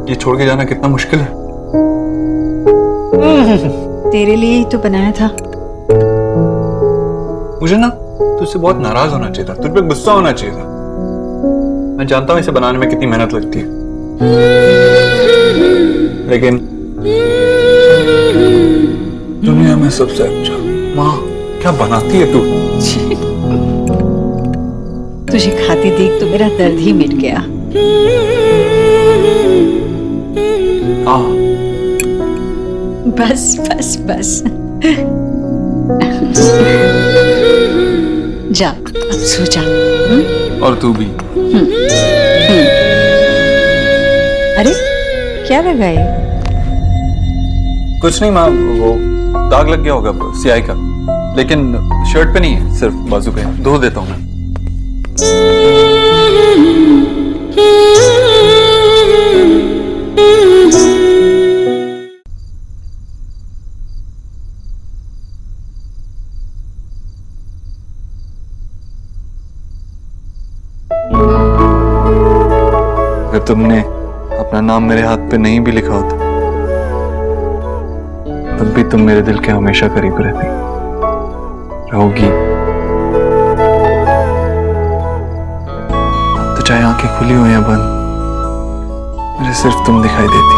K: ये छोड़ के जाना कितना मुश्किल है।
J: तेरे लिए ही तो बनाया था।
K: मुझे ना तुझसे बहुत नाराज होना चाहिए था, तुझ पे गुस्सा होना चाहिए था। मैं जानता हूं इसे बनाने में कितनी मेहनत लगती है, लेकिन दुनिया में सबसे अच्छा माँ क्या बनाती है तू।
J: तुझे खाती देख तो मेरा दर्द ही मिट गया। बस बस बस जा, अब सो जा।
K: और तू भी।
J: अरे क्या लगा ये?
K: कुछ नहीं माँ, वो दाग लग गया होगा स्याही का, लेकिन शर्ट पे नहीं है, सिर्फ बाजू पे। धो देता हूँ मैं। अगर तुमने अपना नाम मेरे हाथ पे नहीं भी लिखा होता तब भी तुम मेरे दिल के हमेशा करीब रहती रहोगी। तो चाहे आंखें खुली हो या बंद, मुझे सिर्फ तुम दिखाई देती।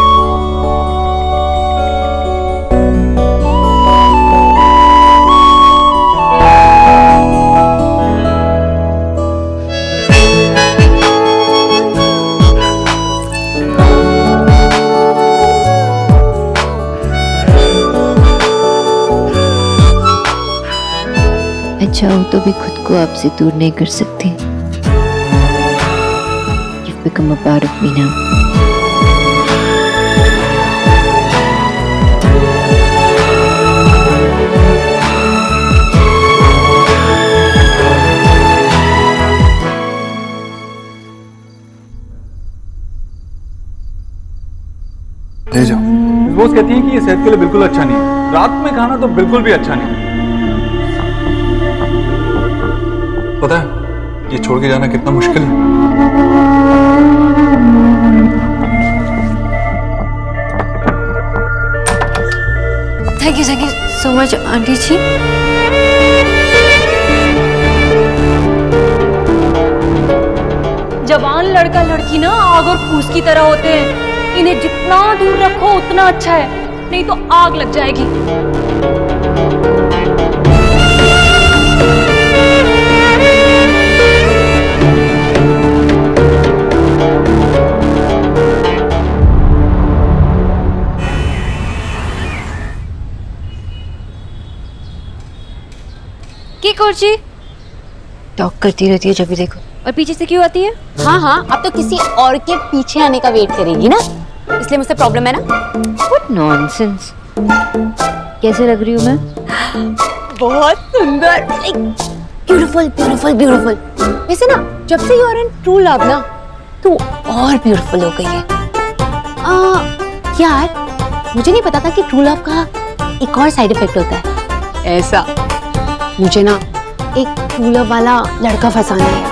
B: चाहूं तो भी खुद को आपसे दूर नहीं कर सकती। You've become a part of me now.
K: ले जाओ। रोज कहती है कि ये सेहत के लिए बिल्कुल अच्छा नहीं है, रात में खाना तो बिल्कुल भी अच्छा नहीं है। पता है ये छोड़ के जाना कितना मुश्किल है।
F: Thank you so much aunty ji.
E: जवान लड़का लड़की ना आग और फूस की तरह होते हैं, इन्हें जितना दूर रखो उतना अच्छा है, नहीं तो आग लग जाएगी।
B: की कुर्सी टॉक करती रहती है जब भी देखो, और पीछे से क्यों आती है?
F: हाँ हाँ, अब तो किसी और के पीछे आने का वेट करेगी ना, इसलिए मुझसे प्रॉब्लम है ना।
B: What nonsense। कैसे लग रही हूँ मैं?
F: बहुत सुंदर, ब्यूटीफुल ब्यूटीफुल ब्यूटीफुल। वैसे ना जब से you are in true love ना तो और ब्यूटीफुल हो गई है। यार मुझे नहीं पता था कि ट्रू लव का एक और साइड इफेक्ट होता है। ऐसा मुझे ना एक ट्रू लव वाला लड़का फंसाना है।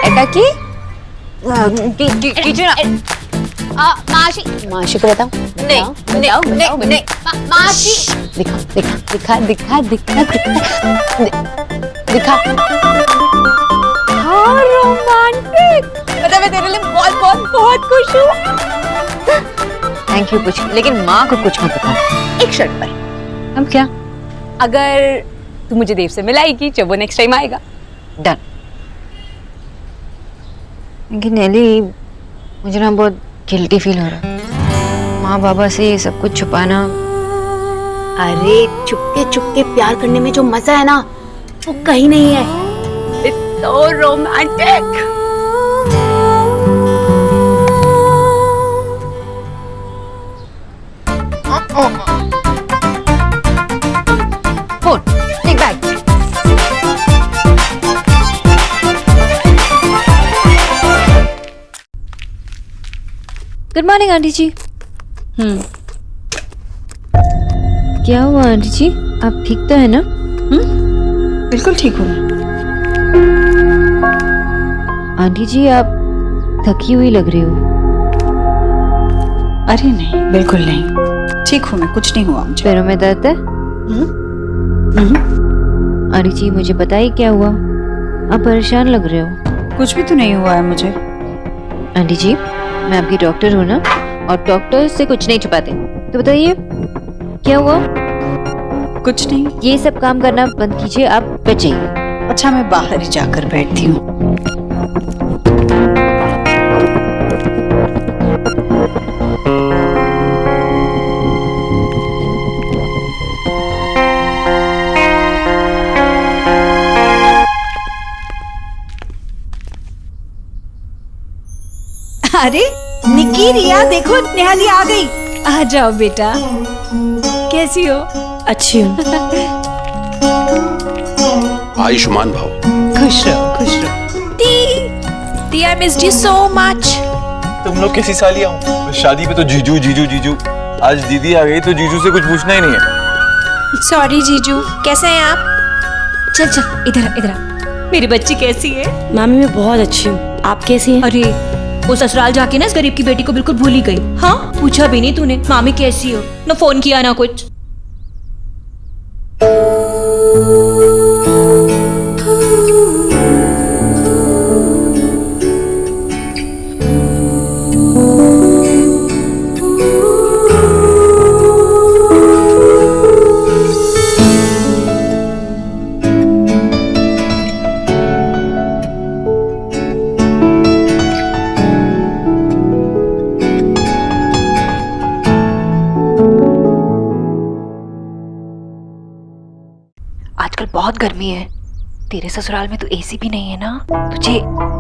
B: एका की?
F: मासी मासी को बताओ।
D: नहीं
F: बताओ,
D: नहीं
F: बताओ,
D: नहीं मासी
F: दिखा दिखा दिखा दिखा दिखा दिखा।
D: हाँ रोमांटिक। पता मैं तेरे लिए बहुत बहुत बहुत खुश हूँ।
B: थैंक यू कुछ, लेकिन माँ को कुछ मत बता।
J: एक शर्त पर,
B: हम क्या?
J: अगर तू मुझे देव से मिलाएगी जब वो नेक्स्ट टाइम आएगा।
B: डन। लेकिन नेली, मुझे ना बहुत गिल्टी फील हो रहा है माँ बाबा से ये सब कुछ छुपाना।
F: अरे चुपके चुपके प्यार करने में जो मजा है ना, वो कहीं नहीं है।
J: It's so romantic.
B: Phone, take bag. Good morning aunty ji. क्या हुआ आंटी जी, आप ठीक तो है ना?
M: बिल्कुल ठीक हूँ।
B: आंटी जी आप थकी हुई लग रही हो।
M: अरे नहीं, बिल्कुल नहीं, ठीक हूँ मैं, कुछ नहीं हुआ मुझे।
B: पैरों में दर्द है? आंटी जी मुझे बताइए क्या हुआ, आप परेशान लग रहे हो।
M: कुछ भी तो नहीं हुआ है मुझे।
B: आंटी जी मैं आपकी डॉक्टर हूँ ना, और डॉक्टर से कुछ नहीं छुपाते, तो बताइए क्या हुआ।
M: कुछ नहीं।
B: ये सब काम करना बंद कीजिए, आप बैठ जाइए।
M: अच्छा मैं बाहर ही जाकर बैठती हूँ।
D: अरे निकी, रिया देखो नेहा दी आ गई। आ जाओ बेटा, कैसी हो?
H: अच्छी हूँ।
Q: आयुष्मान भव।
D: खुश रहो खुश रहो। दी I missed you so much.
G: तुम लोग कैसी सालियां हो? शादी पे तो जीजू जीजू जीजू, आज दीदी आ गई तो जीजू से कुछ पूछना ही नहीं है।
D: सॉरी जीजू, कैसे हैं आप? चल चल इधर इधर आ। मेरी बच्ची कैसी है?
H: मामी मैं बहुत अच्छी हूँ, आप कैसी हैं?
D: अरे वो ससुराल जाके ना इस गरीब की बेटी को बिल्कुल भूल ही गई। हाँ पूछा भी नहीं तूने मामी कैसी हो, ना फोन किया ना कुछ।
R: आजकल बहुत गर्मी है, तेरे ससुराल में तो एसी भी नहीं है ना, तुझे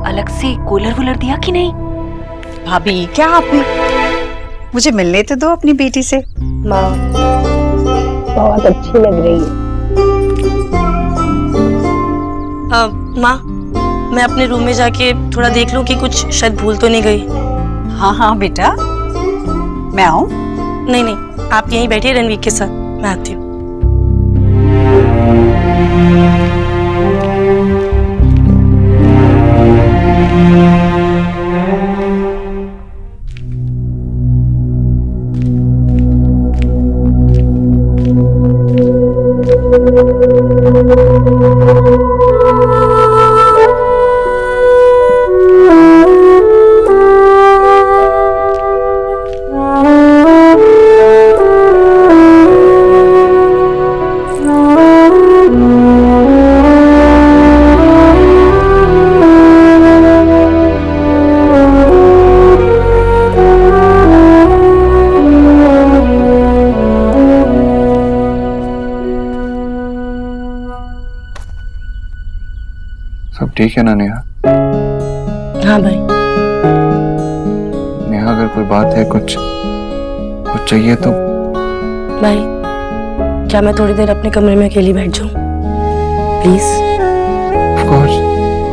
R: अलग से कूलर वूलर दिया कि नहीं?
M: भाभी क्या आप भी मुझे मिलने तो दो अपनी बेटी से।
F: माँ बहुत अच्छी लग रही है।
H: माँ मैं अपने रूम में जाके थोड़ा देख लूं कि कुछ शायद भूल तो नहीं गई।
M: हाँ हाँ बेटा, मैं आऊँ?
H: नहीं नहीं आप यहीं बैठिए रणवीर के साथ, मैं आती हूँ।
K: सब ठीक है ना नेहा?
H: हाँ भाई।
K: नेहा अगर कोई बात है, कुछ चाहिए तो?
H: भाई क्या मैं थोड़ी देर अपने कमरे में अकेली बैठ जाऊं प्लीज?
K: ऑफ कोर्स,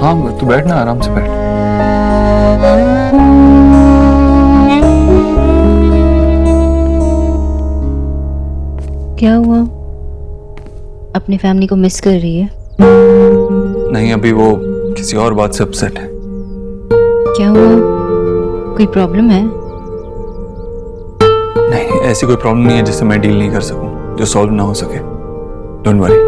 K: हाँ तू बैठ ना, आराम से बैठ।
B: क्या हुआ, अपनी फैमिली को मिस कर रही है?
K: नहीं, अभी वो किसी और बात से अपसेट है।
B: क्या हुआ, कोई प्रॉब्लम है?
K: नहीं, ऐसी कोई प्रॉब्लम नहीं है जिससे मैं डील नहीं कर सकूं, जो सॉल्व ना हो सके। Don't worry.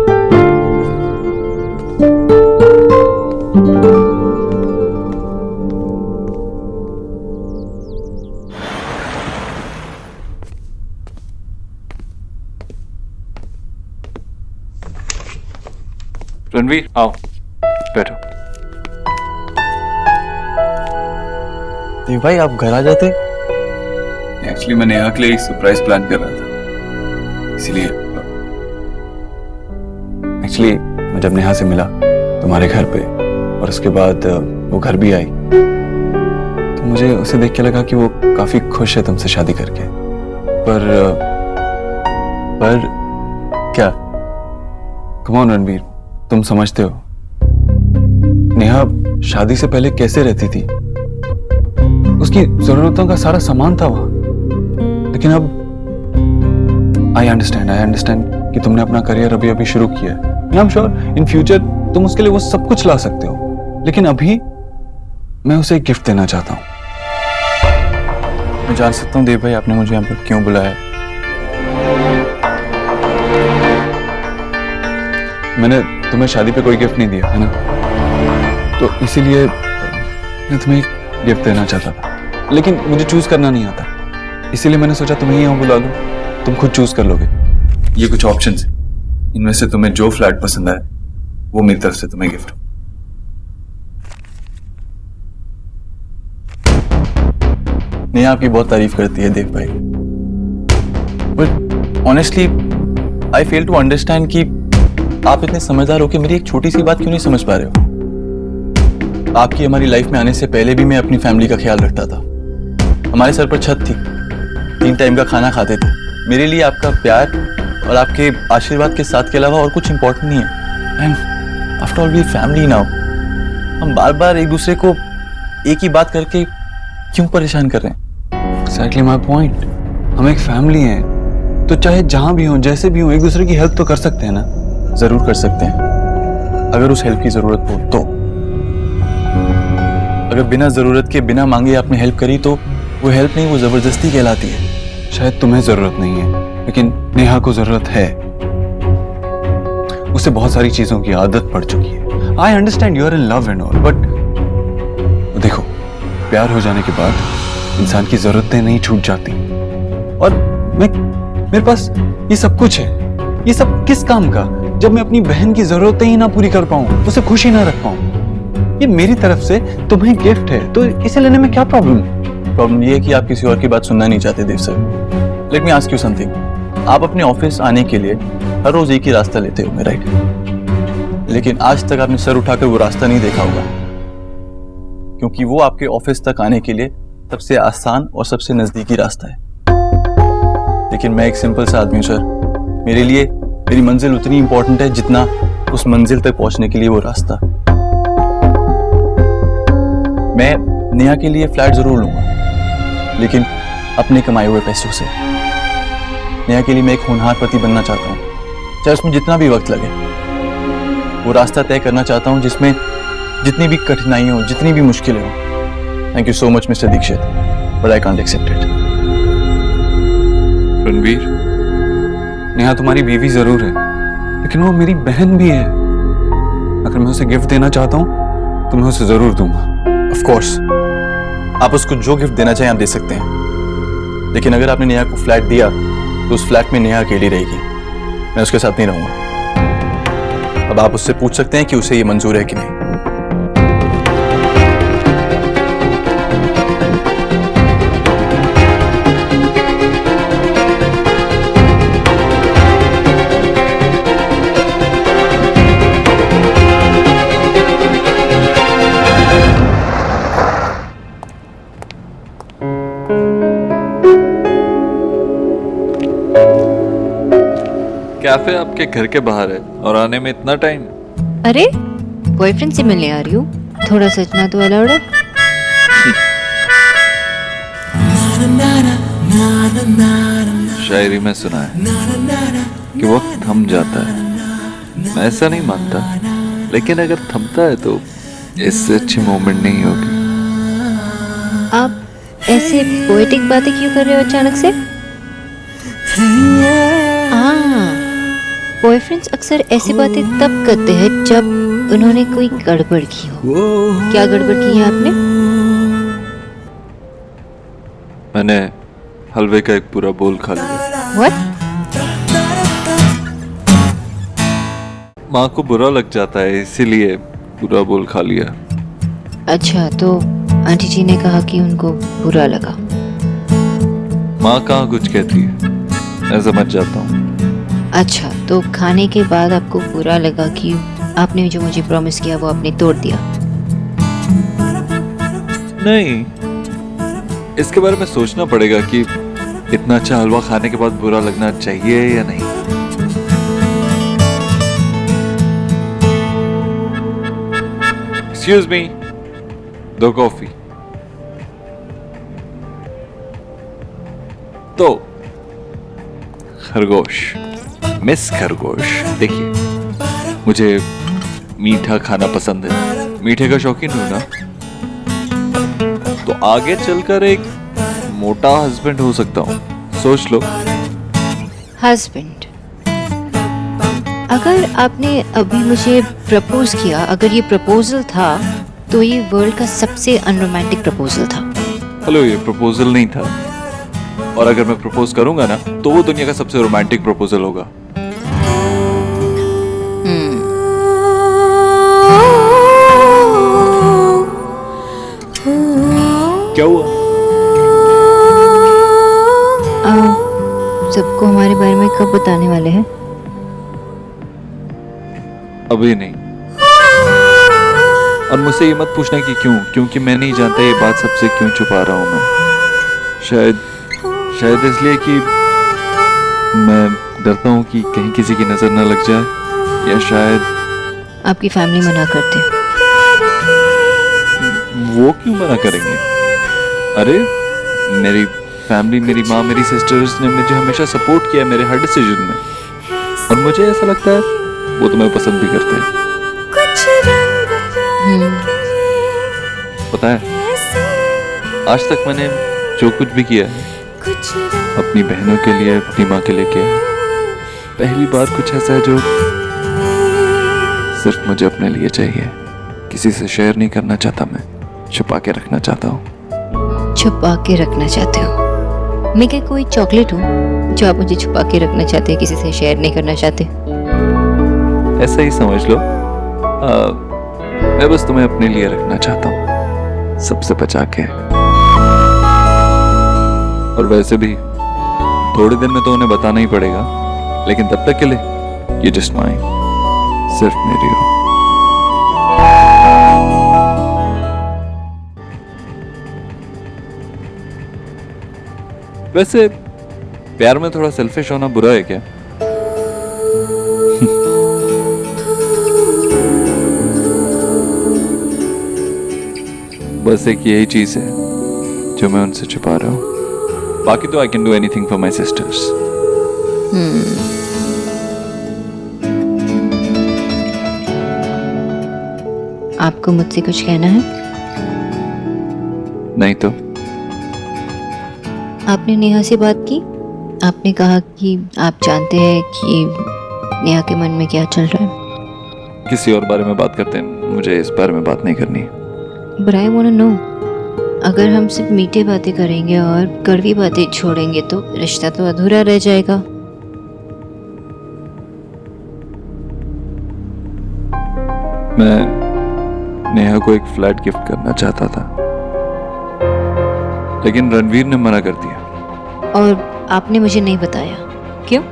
A: रणवीर आओ, बैठो।
G: देव भाई, आप घर आ जाते।
A: एक्चुअली मैं नेहा के लिए एक सरप्राइज प्लान कर रहा था, इसीलिए।
G: एक्चुअली मैं जब नेहा से मिला तुम्हारे घर पे और उसके बाद वो घर भी आई, तो मुझे उसे देख के लगा कि वो काफी खुश है तुमसे शादी करके। पर क्या? कम ऑन रणवीर, तुम समझते हो नेहा शादी से पहले कैसे रहती थी? उसकी जरूरतों का सारा सामान था वहां। लेकिन अब आई अंडरस्टैंड कि तुमने अपना करियर अभी अभी शुरू किया है। I am sure in future तुम उसके लिए वो सब कुछ ला सकते हो, लेकिन अभी मैं उसे एक गिफ्ट देना चाहता हूं। मैं जान सकता हूं देव भाई, आपने मुझे यहाँ पर क्यों बुलाया है? मैंने तुम्हें शादी पे कोई गिफ्ट नहीं दिया है ना, तो इसीलिए मैं तुम्हें एक गिफ्ट देना चाहता था, लेकिन मुझे चूज करना नहीं आता, इसीलिए मैंने सोचा तुम्हें यहाँ बुला लूं, तुम खुद चूज कर लोगे। ये कुछ ऑप्शंस हैं, इनमें से तुम्हें जो फ्लैट पसंद आए वो मेरी तरफ से तुम्हें गिफ्ट। नेहा आपकी बहुत तारीफ करती है देव भाई, but honestly I fail to understand कि आप इतने समझदार हो कि मेरी एक छोटी सी बात क्यों नहीं समझ पा रहे हो। आपकी हमारी लाइफ में आने से पहले भी मैं अपनी फैमिली का ख्याल रखता था। हमारे सर पर छत थी, 3 टाइम का खाना खाते थे। मेरे लिए आपका प्यार और आपके आशीर्वाद के साथ के अलावा और कुछ इंपॉर्टेंट नहीं है। And after all we family now. हम बार बार एक दूसरे को एक ही बात करके क्यों परेशान कर रहे हैं? Exactly my point. हम एक फैमिली हैं, तो चाहे जहां भी हो, जैसे भी हो, एक दूसरे की हेल्प तो कर सकते हैं ना। जरूर कर सकते हैं, अगर उस हेल्प की जरूरत हो तो। अगर बिना जरूरत के, बिना मांगे आपने हेल्प करी तो वो हेल्प नहीं, वो जबरदस्ती कहलाती है। शायद तुम्हें जरूरत नहीं है, लेकिन नेहा को जरूरत है। उसे बहुत सारी चीजों की आदत पड़ चुकी है। I understand you are in love and all, but देखो, प्यार हो जाने के बाद इंसान की जरूरतें नहीं छूट जाती। और मेरे पास ये सब कुछ है। ये सब किस काम का, जब मैं अपनी बहन की जरूरतें ही ना पूरी कर पाऊं, उसे खुश ही ना रख पाऊं। ये मेरी तरफ से तुम्हें गिफ्ट है, तो इसे लेने में क्या प्रॉब्लम? प्रॉब्लम ये है कि आप किसी और की बात सुनना नहीं चाहते Dev sir. Let me ask you something. आप अपने ऑफिस आने के लिए हर रोज एक ही रास्ता लेते हो, राइट? लेकिन आज तक आपने सर उठाकर वो रास्ता नहीं देखा होगा, क्योंकि वो आपके ऑफिस तक आने के लिए सबसे आसान और सबसे नजदीकी रास्ता है। लेकिन मैं एक सिंपल सा आदमी हूं सर। मेरे लिए मेरी मंजिल उतनी इंपॉर्टेंट है जितना उस मंजिल तक पहुंचने के लिए वो रास्ता। मैं नेहा के लिए फ्लैट जरूर लूंगा, लेकिन अपने कमाए हुए पैसों से। नेहा के लिए मैं एक होनहार पति बनना चाहता हूँ, चाहे उसमें जितना भी वक्त लगे। वो रास्ता तय करना चाहता हूँ जिसमें जितनी भी कठिनाई हो, जितनी भी मुश्किलें हो। Thank you so much mister Dikshit, but I can't accept it.
A: Ranveer,
K: Neha तुम्हारी बीवी जरूर है, लेकिन वो मेरी बहन भी है। अगर मैं उसे गिफ्ट देना चाहता हूँ तो मैं उसे जरूर दूंगा।
G: ऑफ कोर्स, आप उसको जो गिफ्ट देना चाहें आप दे सकते हैं, लेकिन अगर आपने नेहा को फ्लैट दिया तो उस फ्लैट में नेहा अकेली रहेगी। मैं उसके साथ नहीं रहूंगा। अब आप उससे पूछ सकते हैं कि उसे ये मंजूर है कि नहीं।
A: कैफे आपके घर के बाहर है और आने में इतना टाइम?
B: अरे बॉयफ्रेंड से मिलने आ रही हूँ, थोड़ा सजना तो अलाउड है।
A: शायरी में सुना है कि वक्त थम जाता है। मैं ऐसा नहीं मानता, लेकिन अगर थमता है तो इससे अच्छी मोमेंट नहीं होगी।
B: आप ऐसे पोएटिक बातें क्यों कर रहे हो अचानक से? बॉयफ्रेंड्स अक्सर ऐसी बातें तब करते हैं जब उन्होंने कोई गड़बड़ की हो। क्या गड़बड़ की है आपने?
A: मैंने हलवे का एक पूरा बोल खा लिया।
B: What?
A: माँ को बुरा लग जाता है इसीलिए पूरा बोल खा लिया।
B: अच्छा, तो आंटी जी ने कहा कि उनको बुरा लगा।
A: माँ कहाँ कुछ कहती है, मैं समझ जाता हूँ।
B: अच्छा, तो खाने के बाद आपको बुरा लगा कि आपने जो मुझे प्रॉमिस किया वो आपने तोड़ दिया?
A: नहीं, इसके बारे में सोचना पड़ेगा कि इतना अच्छा हलवा खाने के बाद बुरा लगना चाहिए या नहीं। Excuse me, 2 coffee. तो खरगोश, मिस खरगोश, देखिए मुझे मीठा खाना पसंद है, मीठे का शौकीन हूं ना, तो आगे चलकर एक मोटा हस्बैंड हो सकता हूँ, सोच लो।
B: हस्बैंड? अगर आपने अभी मुझे प्रपोज किया, अगर ये प्रपोजल था तो ये वर्ल्ड का सबसे अनरोमांटिक प्रपोजल था।
A: हेलो, ये प्रपोजल नहीं था, और अगर मैं प्रपोज करूंगा ना तो वो दुनिया का सबसे रोमांटिक प्रपोजल होगा। क्या हुआ?
B: सबको हमारे बारे में कब बताने वाले हैं?
A: अभी नहीं। और मुझसे ये मत पूछना कि क्यों, क्योंकि मैं नहीं जानता ये बात सबसे क्यों छुपा रहा हूं मैं। शायद इसलिए कि मैं डरता हूं कि कहीं किसी की नजर न लग जाए, या शायद
B: आपकी फैमिली मना करते हैं।
A: वो क्यों मना करेंगे? अरे मेरी फैमिली, मेरी माँ, मेरी सिस्टर्स ने मुझे हमेशा सपोर्ट किया मेरे हर डिसीजन में, और मुझे ऐसा लगता है वो तुम्हें पसंद भी करते हैं। पता है, आज तक मैंने जो कुछ भी किया है अपनी बहनों के लिए, अपनी माँ के लिए किया है। पहली बार कुछ ऐसा है जो सिर्फ मुझे अपने लिए चाहिए, किसी से शेयर नहीं करना चाहता, मैं छुपा के रखना चाहता हूँ।
B: छुपा के रखना चाहते हो? मैं क्या कोई चॉकलेट हूँ जो आप मुझे छुपा के रखना चाहते हैं, किसी से शेयर नहीं करना चाहते?
A: ऐसा ही समझ लो। मैं बस तुम्हें अपने लिए रखना चाहता हूँ, सबसे बचा के। और वैसे भी थोड़े दिन में तो उन्हें बताना ही पड़ेगा, लेकिन तब तक के लिए ये जस्ट माइन, सिर्फ मेरी हो। वैसे प्यार में थोड़ा सेल्फिश होना बुरा है क्या? बस एक यही चीज है जो मैं उनसे छुपा रहा हूँ। बाकी तो I can do anything for my sisters.
B: आपको मुझसे कुछ कहना है?
A: नहीं तो?
B: आपने नेहा से बात की? आपने कहा कि आप जानते हैं कि नेहा के मन में क्या चल रहा है।
A: किसी और बारे में बात करते हैं, मुझे इस बारे में बात नहीं करनी।
B: But I wanna know, अगर हम सिर्फ मीठे बातें करेंगे और कड़वी बातें छोड़ेंगे तो रिश्ता तो अधूरा रह जाएगा।
A: मैं नेहा को एक फ्लैट गिफ्ट करना चाहता था, लेकिन रणवीर ने मना कर दिया।
B: और आपने मुझे नहीं बताया, क्यों?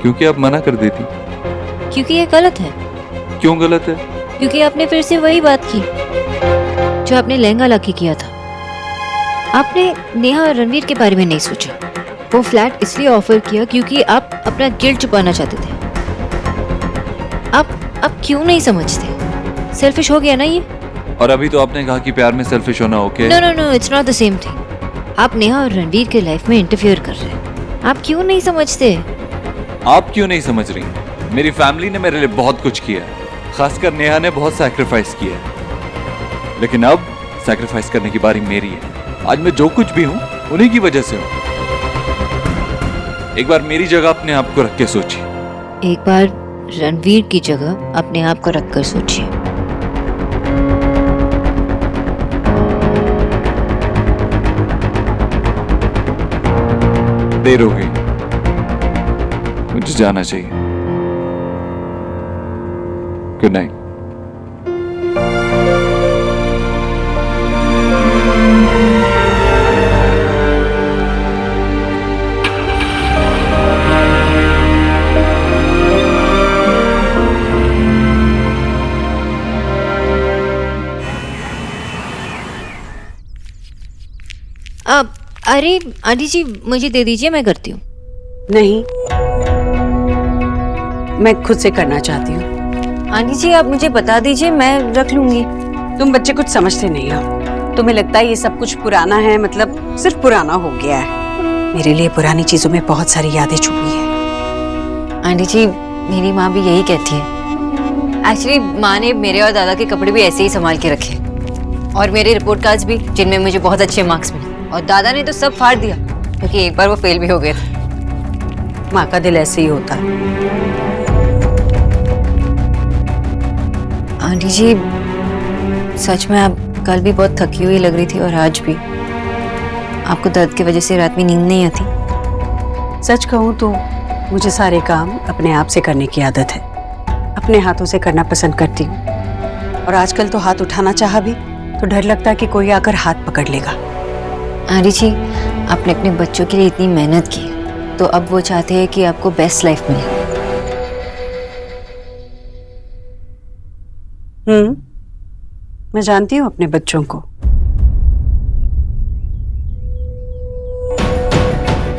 A: क्योंकि आप मना कर देती।
B: क्योंकि ये गलत है।
A: क्यों गलत है?
B: क्योंकि आपने फिर से वही बात की जो आपने लहंगा लाके किया था। आपने नेहा और रणवीर के बारे में नहीं सोचा। वो फ्लैट इसलिए ऑफर किया क्योंकि आप अपना गिल्ट छुपाना चाहते थे। आप क्यों नहीं समझते? सेल्फिश हो गया ना ये।
A: और अभी तो आपने कहा कि प्यार में सेल्फिश होना okay.
B: No no no, it's not the same thing. आप नेहा और रणवीर के लाइफ में इंटरफेयर कर रहे हैं। आप क्यों नहीं समझते?
A: आप क्यों नहीं समझ रही? मेरी फैमिली ने मेरे लिए बहुत कुछ किया है, खासकर नेहा ने बहुत सैक्रिफाइस किया है, लेकिन अब सैक्रिफाइस करने की बारी मेरी है। आज मैं जो कुछ भी हूँ उन्हीं की वजह से हूँ।
K: एक बार मेरी जगह अपने आप को रख के सोचिए।
B: एक बार रणवीर की जगह अपने आप को रखकर सोचिए।
K: देर हो गई, मुझे जाना चाहिए। Good night.
B: अब अरे आंटी जी मुझे दे दीजिए, मैं करती हूँ।
J: नहीं, मैं खुद से करना चाहती हूँ।
B: आंटी जी आप मुझे बता दीजिए, मैं रख लूंगी।
J: तुम बच्चे कुछ समझते नहीं हो। तुम्हें लगता है ये सब कुछ पुराना है, मतलब सिर्फ पुराना हो गया है। मेरे लिए पुरानी चीजों में बहुत सारी यादें छुपी है।
B: आंटी जी मेरी माँ भी यही कहती है। एक्चुअली माँ ने मेरे और दादा के कपड़े भी ऐसे ही संभाल के रखे, और मेरे रिपोर्ट कार्ड्स भी, जिनमें मुझे बहुत अच्छे मार्क्स मिले। और दादा ने तो सब फाड़ दिया, क्योंकि एक बार वो फेल भी हो गए थे।
J: माँ का दिल ऐसे ही होता है।
B: आंटी जी सच में आप कल भी बहुत थकी हुई लग रही थी, और आज भी। आपको दर्द की वजह से रात में नींद नहीं आती?
J: सच कहूँ तो मुझे सारे काम अपने आप से करने की आदत है। अपने हाथों से करना पसंद करती हूँ। और आजकल तो हाथ उठाना चाहा भी तो डर लगता है कि कोई आकर हाथ पकड़ लेगा।
B: आंटी जी आपने अपने बच्चों के लिए इतनी मेहनत की, तो अब वो चाहते हैं कि आपको बेस्ट लाइफ मिले।
J: मैं जानती हूँ अपने बच्चों को।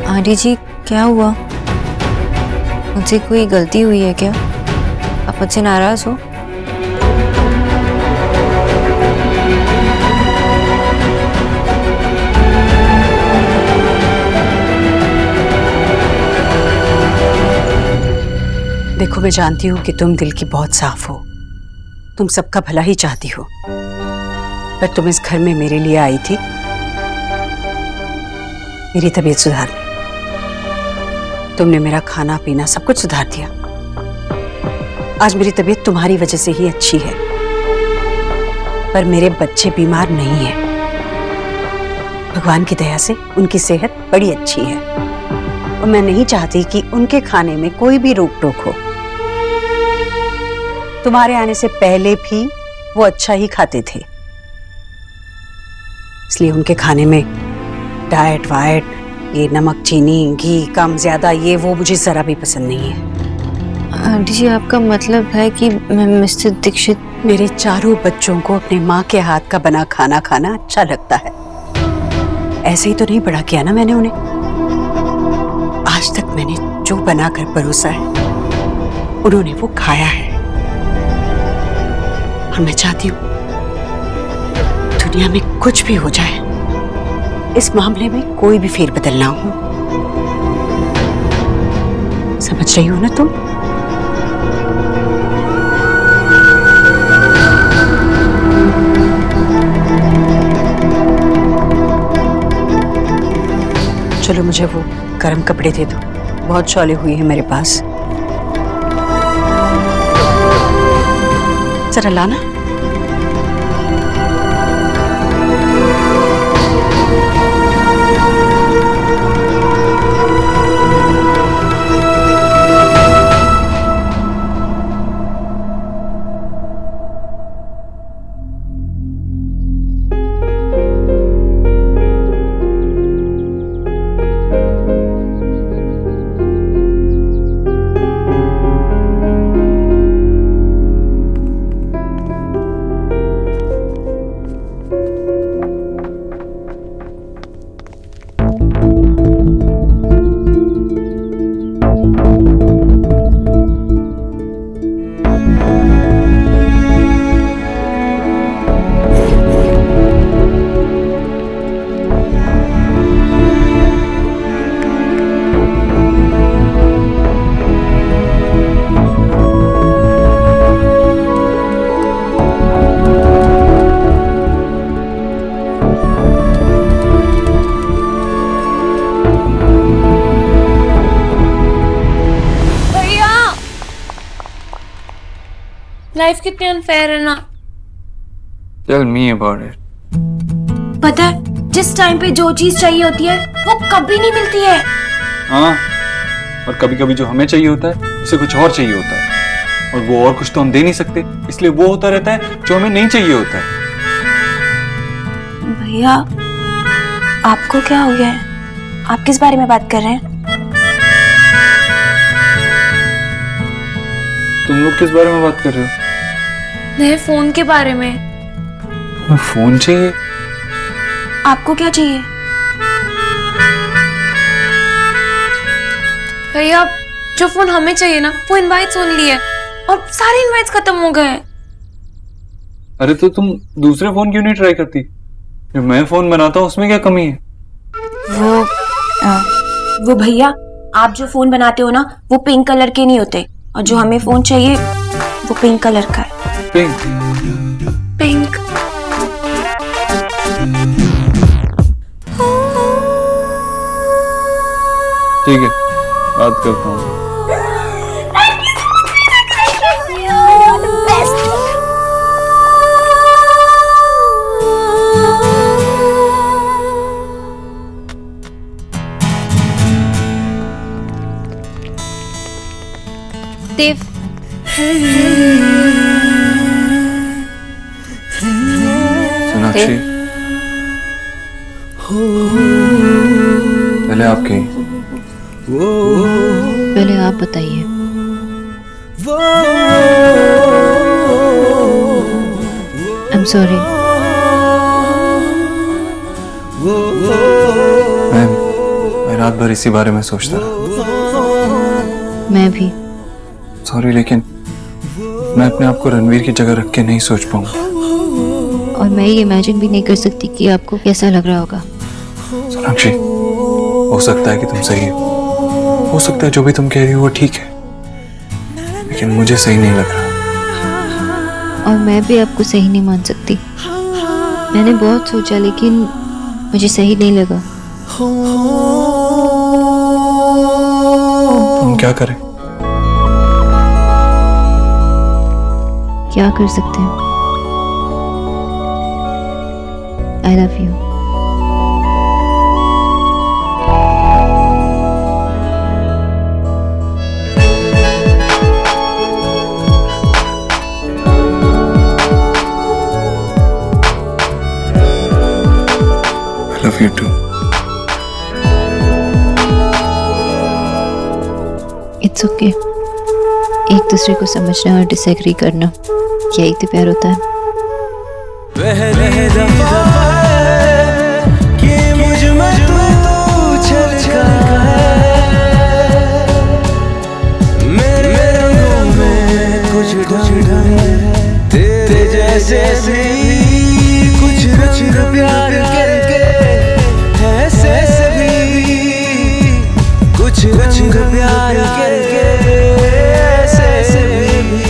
B: आंटी जी क्या हुआ? मुझसे कोई गलती हुई है क्या? आप मुझसे नाराज हो?
J: देखो मैं जानती हूँ कि तुम दिल की बहुत साफ हो, तुम सबका भला ही चाहती हो, पर तुम इस घर में मेरे लिए आई थी मेरी तबीयत सुधारने। तुमने मेरा खाना पीना सब कुछ सुधार दिया। आज मेरी तबीयत तुम्हारी वजह से ही अच्छी है, पर मेरे बच्चे बीमार नहीं हैं। भगवान की दया से उनकी सेहत बड़ी अच्छी है, और मैं नहीं चाहती कि उनके खाने में कोई भी रोक टोक हो। तुम्हारे आने से पहले भी वो अच्छा ही खाते थे, इसलिए उनके खाने में डाइट वाइट, ये नमक चीनी घी कम ज्यादा, ये वो मुझे जरा भी पसंद नहीं है।
B: आंटी जी आपका मतलब है कि मैं मिस्टर दीक्षित?
J: मेरे चारों बच्चों को अपने माँ के हाथ का बना खाना खाना अच्छा लगता है। ऐसे ही तो नहीं बड़ा किया ना मैंने उन्हें। आज तक मैंने जो बनाकर परोसा है उन्होंने वो खाया है, और मैं चाहती हूँ दुनिया में कुछ भी हो जाए, इस मामले में कोई भी फेरबदल ना हो। समझ रही हो ना तुम? चलो मुझे वो गर्म कपड़े दे दो, बहुत शॉले हुई है मेरे पास। जरा लाना।
H: लाइफ कितनी अनफेयर है ना।
K: Tell me about it.
R: पता है जिस टाइम पे जो चीज चाहिए होती है वो कभी नहीं मिलती है।
K: हाँ, और कभी कभी जो हमें चाहिए होता है उसे कुछ और चाहिए होता है, और वो और कुछ तो हम दे नहीं सकते, इसलिए वो होता रहता है जो हमें नहीं चाहिए होता है।
R: भैया आपको क्या हो गया है? आप किस बारे में बात कर रहे हैं?
K: तुम लोग किस बारे में बात कर रहे हो?
H: नए फोन के बारे में।
K: तुम्हें फोन चाहिए?
R: आपको क्या चाहिए?
H: भैया जो फोन हमें चाहिए ना वो इनवाइट्स ओनली है और सारे इनवाइट्स खत्म हो गए हैं।
K: अरे तो तुम दूसरे फोन क्यों नहीं ट्राई करती? जो मैं फोन बनाता हूँ उसमें क्या कमी है?
R: वो भैया आप जो फोन बनाते हो ना वो पिंक कलर के नहीं होते, और जो हमें फोन चाहिए वो पिंक कलर का है।
H: पिंक।
K: ठीक है, बात करता हूँ।
B: देव,
K: सोनाक्षी, पहले आप कहीं।
B: पहले आप बताइए। I'm sorry।
K: मैं रात भर इसी बारे में सोचता रहा।
B: मैं भी।
K: सॉरी, लेकिन मैं अपने आप को रणवीर की जगह रख के नहीं सोच पाऊंगा।
B: और मैं ये इमेजिन भी नहीं कर सकती कि आपको कैसा लग रहा होगा।
K: सोनाक्षी, हो सकता है कि तुम सही हो सकता है जो भी तुम कह रही हो वो ठीक है, लेकिन मुझे सही नहीं लग रहा।
B: और मैं भी आपको सही नहीं मान सकती। मैंने बहुत सोचा लेकिन मुझे सही नहीं लगा।
K: हम क्या करें?
B: क्या कर सकते हैं? I love you।
K: I love you too।
B: It's okay। एक दूसरे को समझना और डिसएग्री करना, यही तो प्यार होता है।
C: पहली दफा कि मुझ में तू छलका है, मेरे रंगों में कुछ ढंग है, तेरे जैसे भी कुछ रंग प्यार करके ऐसे भी कुछ रंग प्यार करके ऐसे भी।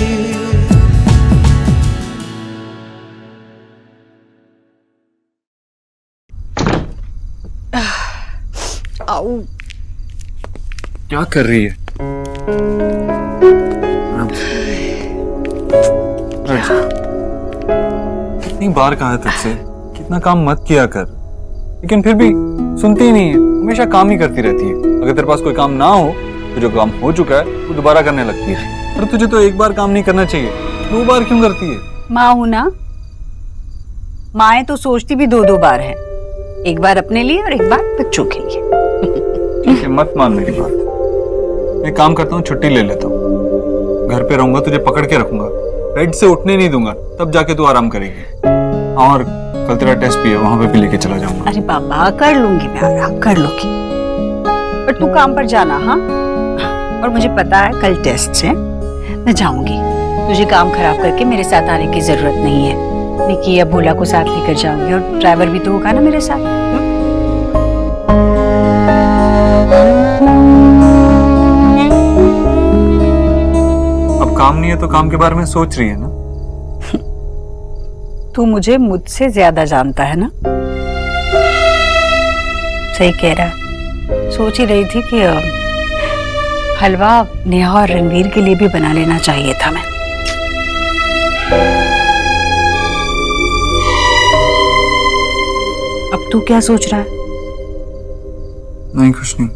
K: क्या कर रही है? कितनी बार कहा है तुझसे कितना काम मत किया कर, लेकिन फिर भी सुनती ही नहीं है। हमेशा काम ही करती रहती है। अगर तेरे पास कोई काम ना हो तो जो काम हो चुका है वो दोबारा करने लगती है। अरे तुझे तो एक बार काम नहीं करना चाहिए, 2 बार क्यों करती है?
J: माँ हूं ना, माएँ तो सोचती भी 2-2 बार है, एक बार अपने लिए और एक बार बच्चों के लिए।
K: ठीक है, मत मान मेरी बात। मैं काम करता हूँ, छुट्टी ले लेता हूँ, घर पे रहूंगा, तुझे पकड़ के रखूंगा, बेड से उठने नहीं दूंगा, तब जाके तू आराम करेगी। और कल तेरा टेस्ट भी है, वहां पे भी लेके चला जाऊंगा।
J: अरे बाबा कर लूंगी मैं, आराम कर लूंगी, पर तू काम पर जाना। हाँ, और मुझे पता है कल टेस्ट है, मैं जाऊंगी। तुझे काम खराब करके मेरे साथ आने की जरूरत नहीं है। निकी या भोला को साथ लेकर जाऊंगी, और ड्राइवर भी तो होगा ना मेरे साथ।
K: अब काम नहीं है तो काम के बारे में सोच रही है ना?
J: तू मुझे मुझसे ज्यादा जानता है ना। सही कह रहा। सोच ही रही थी कि हलवा नेहा और रणवीर के लिए भी बना लेना चाहिए था मैं। अब तू क्या सोच रहा है?
K: नहीं, कुछ नहीं।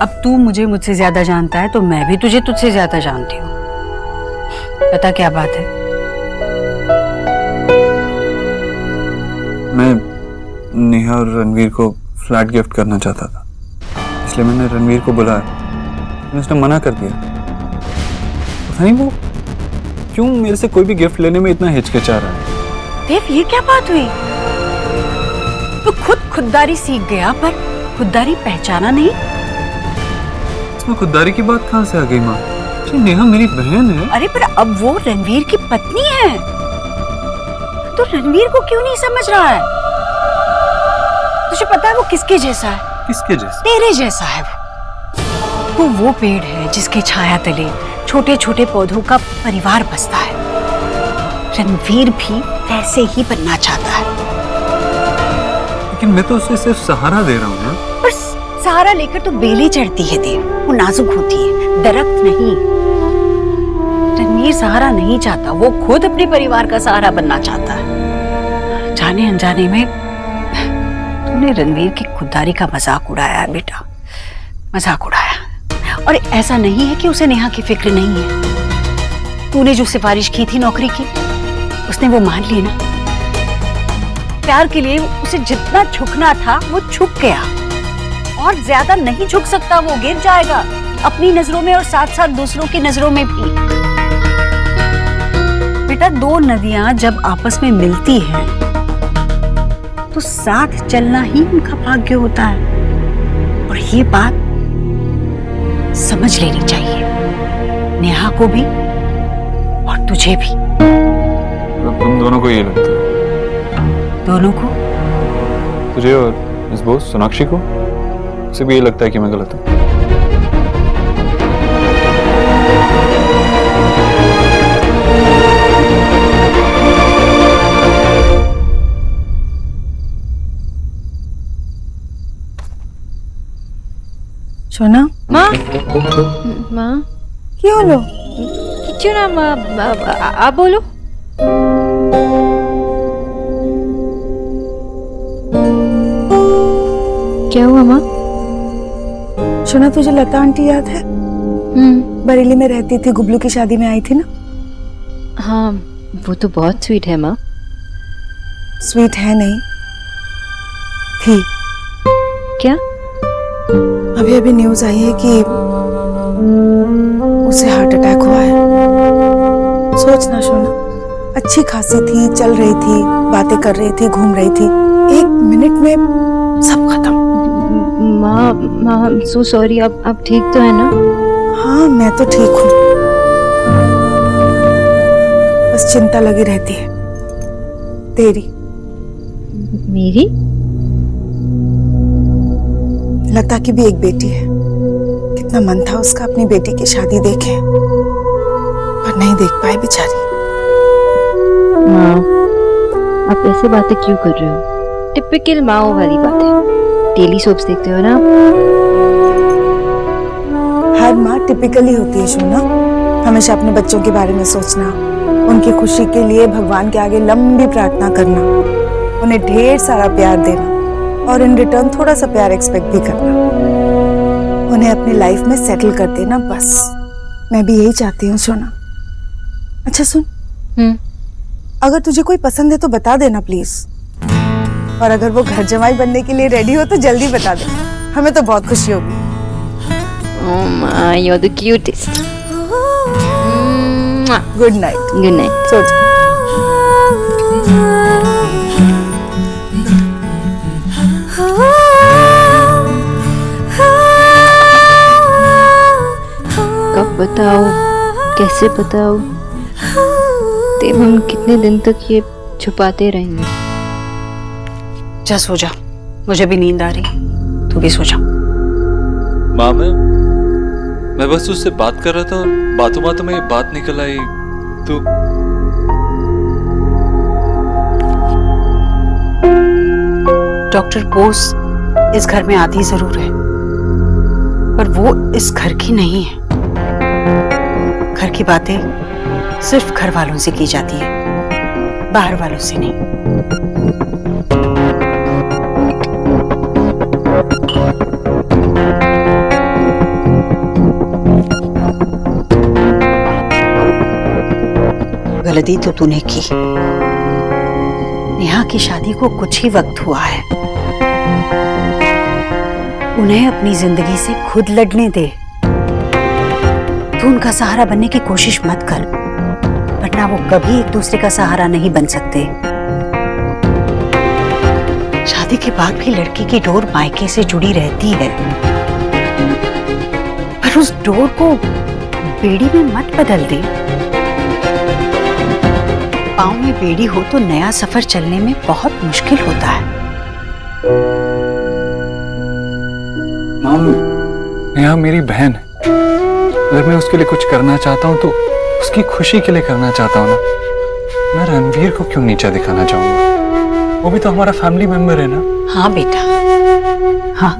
J: अब तू मुझे मुझसे ज्यादा जानता है तो मैं भी तुझे तुझसे ज्यादा जानती हूँ। पता क्या बात है?
K: मैं नेहा और रणवीर को फ्लैट गिफ्ट करना चाहता था, इसलिए मैंने रणवीर को बुलाया, लेकिन उसने मना कर दिया। पता नहीं वो क्यों मेरे से कोई भी गिफ्ट लेने में इतना हिचकिचा रहा है।
J: देव, ये क्या बात हुई? तू खुद खुददारी सीख गया पर खुददारी पहचाना नहीं।
K: इसमें खुददारी की बात कहाँ से आ गई माँ? नेहा मेरी बहन है।
J: अरे पर अब वो रणवीर की पत्नी है, तो रणवीर को क्यों नहीं समझ रहा है? तुझे पता है वो किसके जैसा है?
K: किसके जैसा?
J: तेरे जैसा है वो। वो पेड़ है जिसके छाया तले छोटे छोटे पौधों का परिवार बसता है। रणवीर भी वैसे ही बनना चाहता है।
K: लेकिन मैं तो उसे सिर्फ सहारा दे रहा हूँ ना।
J: पर सहारा लेकर तो बेलें चढ़ती है देव, वो नाजुक होती है, दरख्त नहीं। रणवीर सहारा नहीं चाहता, वो खुद अपने परिवार का सहारा बनना चाहता है। जाने अनजाने में तूने रणवीर की खुददारी का मजाक उड़ाया है बेटा, मजाक उड़ाया। और ऐसा नहीं है कि उसे नेहा की फिक्र नहीं है। तूने जो सिफारिश की थी नौकरी की, उसने वो मान ली ना। प्यार के लिए उसे जितना झुकना था वो झुक गया, और ज्यादा नहीं झुक सकता, वो गिर जाएगा अपनी नजरों में और साथ साथ दूसरों की नजरों में भी। बेटा, दो नदियां जब आपस में मिलती हैं तो साथ चलना ही उनका भाग्य होता है, और ये बात समझ लेनी चाहिए, नेहा को भी और तुझे भी।
K: तुम दोनों को ये लगता है?
J: दोनों को?
K: तुझे और इस बोस सोनाक्षी को? उसे भी ये लगता है कि मैं गलत हूँ।
D: সোনা
B: মা মা
D: কি হলো?
B: কিছু না মা, आप बोलो। क्या हुआ माँ?
D: सोना, तुझे लता आंटी याद है? बरेली में रहती थी, गुबलू की शादी में आई थी ना।
B: हाँ, वो तो बहुत स्वीट है माँ।
D: स्वीट है नहीं थी।
B: क्या?
D: अभी अभी न्यूज आई है कि उसे हार्ट अटैक हुआ है। सोचना सोना, अच्छी खासी थी, चल रही थी, बातें कर रही थी, घूम रही थी, 1 मिनट में सब खत्म।
B: माँ माँ, सो सॉरी। आप ठीक तो है ना?
D: हाँ, मैं तो ठीक हूँ, बस चिंता लगी रहती है। तेरी?
B: मेरी?
D: लता की भी एक बेटी है। कितना मन था उसका अपनी बेटी की शादी देखे, पर नहीं देख पाए बेचारी।
B: माँ, आप ऐसे बातें क्यों कर रहे हो? टिपिकल माँ वाली बातें। डेली सोप्स देखते हो ना?
D: हर माँ टिपिकल ही होती है सोना। हमेशा अपने बच्चों के बारे में सोचना, उनकी खुशी के लिए भगवान के आगे लंबी प्रार्थना करना, उन्हें ढेर सारा प्यार देना और इन रिटर्न थोड़ा सा प्यार एक्सपेक्ट भी करना, उन्हें अपनी लाइफ में सेटल कर देना, बस। मैं भी यही चाहती हूँ सोना। अच्छा सुन, अगर तुझे कोई पसंद है तो बता देना प्लीज, और अगर वो घर जमाई बनने के लिए रेडी हो तो जल्दी बता दे, हमें तो बहुत खुशी होगी।
B: Oh my, you're the cutest.
D: Good night.
B: Good night.
D: सो जा।
B: कब बताओ, कैसे बताओ? देव, हम कितने दिन तक ये छुपाते रहेंगे?
J: जा सो जा, मुझे भी नींद आ रही, तू भी सो जा।
A: माँ, मैं बस उससे बात कर रहा था और बातों बातों में ये बात निकल आई तो।
J: डॉक्टर बोस इस घर में आती जरूर है, पर वो इस घर की नहीं है। घर की बातें
M: सिर्फ घर वालों से की जाती है, बाहर वालों से नहीं। गलती तो तूने की। नेहा की शादी को कुछ ही वक्त हुआ है, उन्हें अपनी जिंदगी से खुद लड़ने दे। तू उनका सहारा बनने की कोशिश मत कर, वरना वो कभी एक दूसरे का सहारा नहीं बन सकते। शादी के बाद भी लड़की की डोर मायके से जुड़ी रहती है, पर उस डोर को बेड़ी में मत बदल दे। पाँव में बेड़ी हो तो नया सफर चलने में बहुत मुश्किल होता है।
K: माम, नेहा मेरी बहन है। अगर मैं उसके लिए कुछ करना चाहता हूँ तो उसकी खुशी के लिए करना चाहता हूँ ना। मैं रणवीर को क्यों नीचा दिखाना चाहूंगा? वो भी तो हमारा फैमिली मेंबर है ना।
M: हाँ बेटा, हाँ,